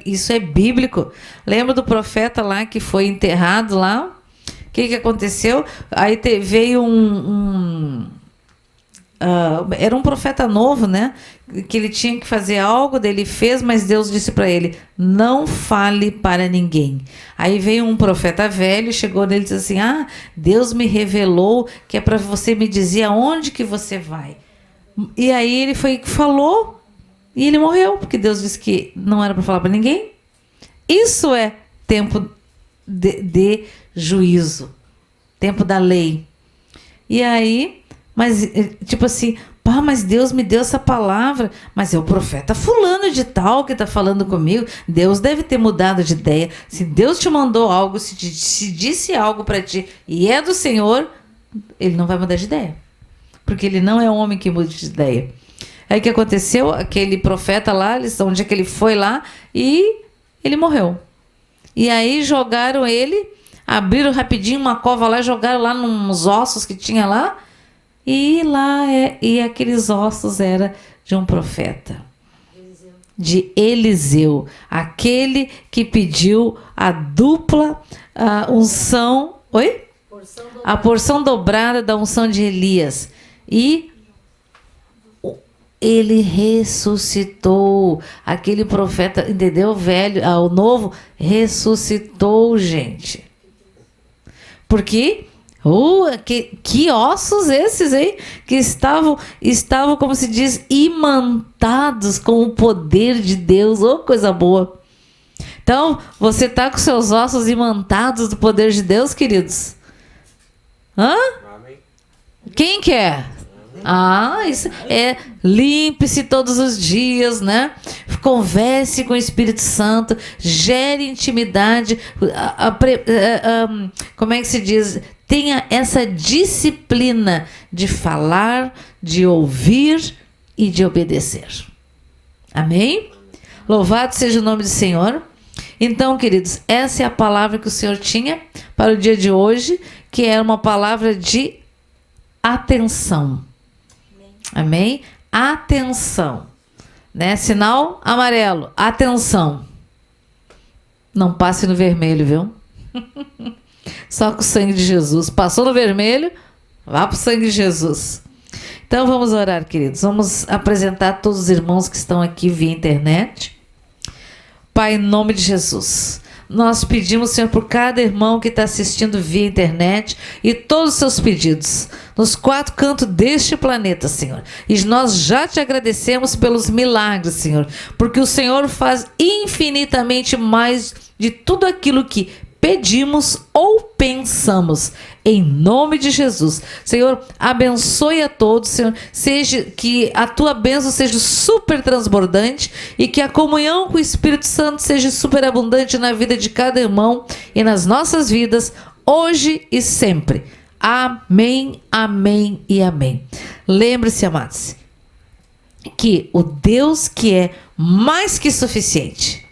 isso é bíblico. Lembra do profeta lá que foi enterrado lá? O que aconteceu? Aí veio era um profeta novo, né? Que ele tinha que fazer algo, daí ele fez, mas Deus disse para ele, não fale para ninguém. Aí veio um profeta velho, chegou nele e disse assim, Deus me revelou que é para você me dizer aonde que você vai. E aí ele falou, e ele morreu, porque Deus disse que não era para falar para ninguém. Isso é tempo de juízo, tempo da lei. E aí, mas tipo assim, Pá, mas Deus me deu essa palavra. Mas é o profeta fulano de tal que está falando comigo. Deus deve ter mudado de ideia. Se Deus te mandou algo, se disse algo para ti e é do Senhor, ele não vai mudar de ideia. Porque ele não é um homem que muda de ideia. Aí o que aconteceu? Aquele profeta lá, onde é que ele foi lá e ele morreu. E aí jogaram ele, abriram rapidinho uma cova lá, jogaram lá nos ossos que tinha lá. E aqueles ossos eram de um profeta. De Eliseu. Aquele que pediu a dupla unção. Oi? A porção dobrada da unção de Elias. E ele ressuscitou. Aquele profeta, entendeu? Velho, o novo, ressuscitou, gente. Porque, que ossos esses, hein? Que estavam, como se diz, imantados com o poder de Deus. Oh, coisa boa. Então, você está com seus ossos imantados do poder de Deus, queridos? Hã? Amém. Quem quer? Isso é, limpe-se todos os dias, né? Converse com o Espírito Santo, gere intimidade, como é que se diz? Tenha essa disciplina de falar, de ouvir e de obedecer. Amém? Louvado seja o nome do Senhor. Então, queridos, essa é a palavra que o Senhor tinha para o dia de hoje, que era uma palavra de atenção. Amém? Atenção. Né? Sinal amarelo. Atenção. Não passe no vermelho, viu? Só com o sangue de Jesus. Passou no vermelho, vá para o sangue de Jesus. Então vamos orar, queridos. Vamos apresentar todos os irmãos que estão aqui via internet. Pai, em nome de Jesus, nós pedimos, Senhor, por cada irmão que está assistindo via internet e todos os seus pedidos, nos 4 cantos deste planeta, Senhor. E nós já te agradecemos pelos milagres, Senhor, porque o Senhor faz infinitamente mais de tudo aquilo que pedimos ou pensamos, em nome de Jesus. Senhor, abençoe a todos, Senhor, seja que a tua bênção seja super transbordante e que a comunhão com o Espírito Santo seja super abundante na vida de cada irmão e nas nossas vidas, hoje e sempre. Amém, amém e amém. Lembre-se, amados, que o Deus que é mais que suficiente,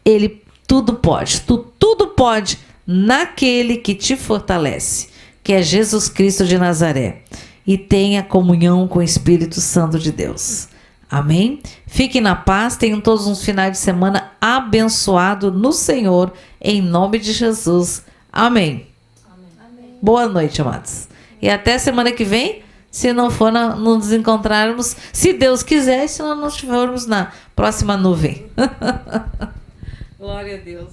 Ele tudo pode, tudo pode naquele que te fortalece, que é Jesus Cristo de Nazaré. E tenha comunhão com o Espírito Santo de Deus. Amém? Fiquem na paz, tenham todos uns finais de semana abençoados no Senhor, em nome de Jesus. Amém. Amém. Boa noite, amados. E até semana que vem, se não for nos encontrarmos, se Deus quiser, se nós não estivermos na próxima nuvem. Glória a Deus.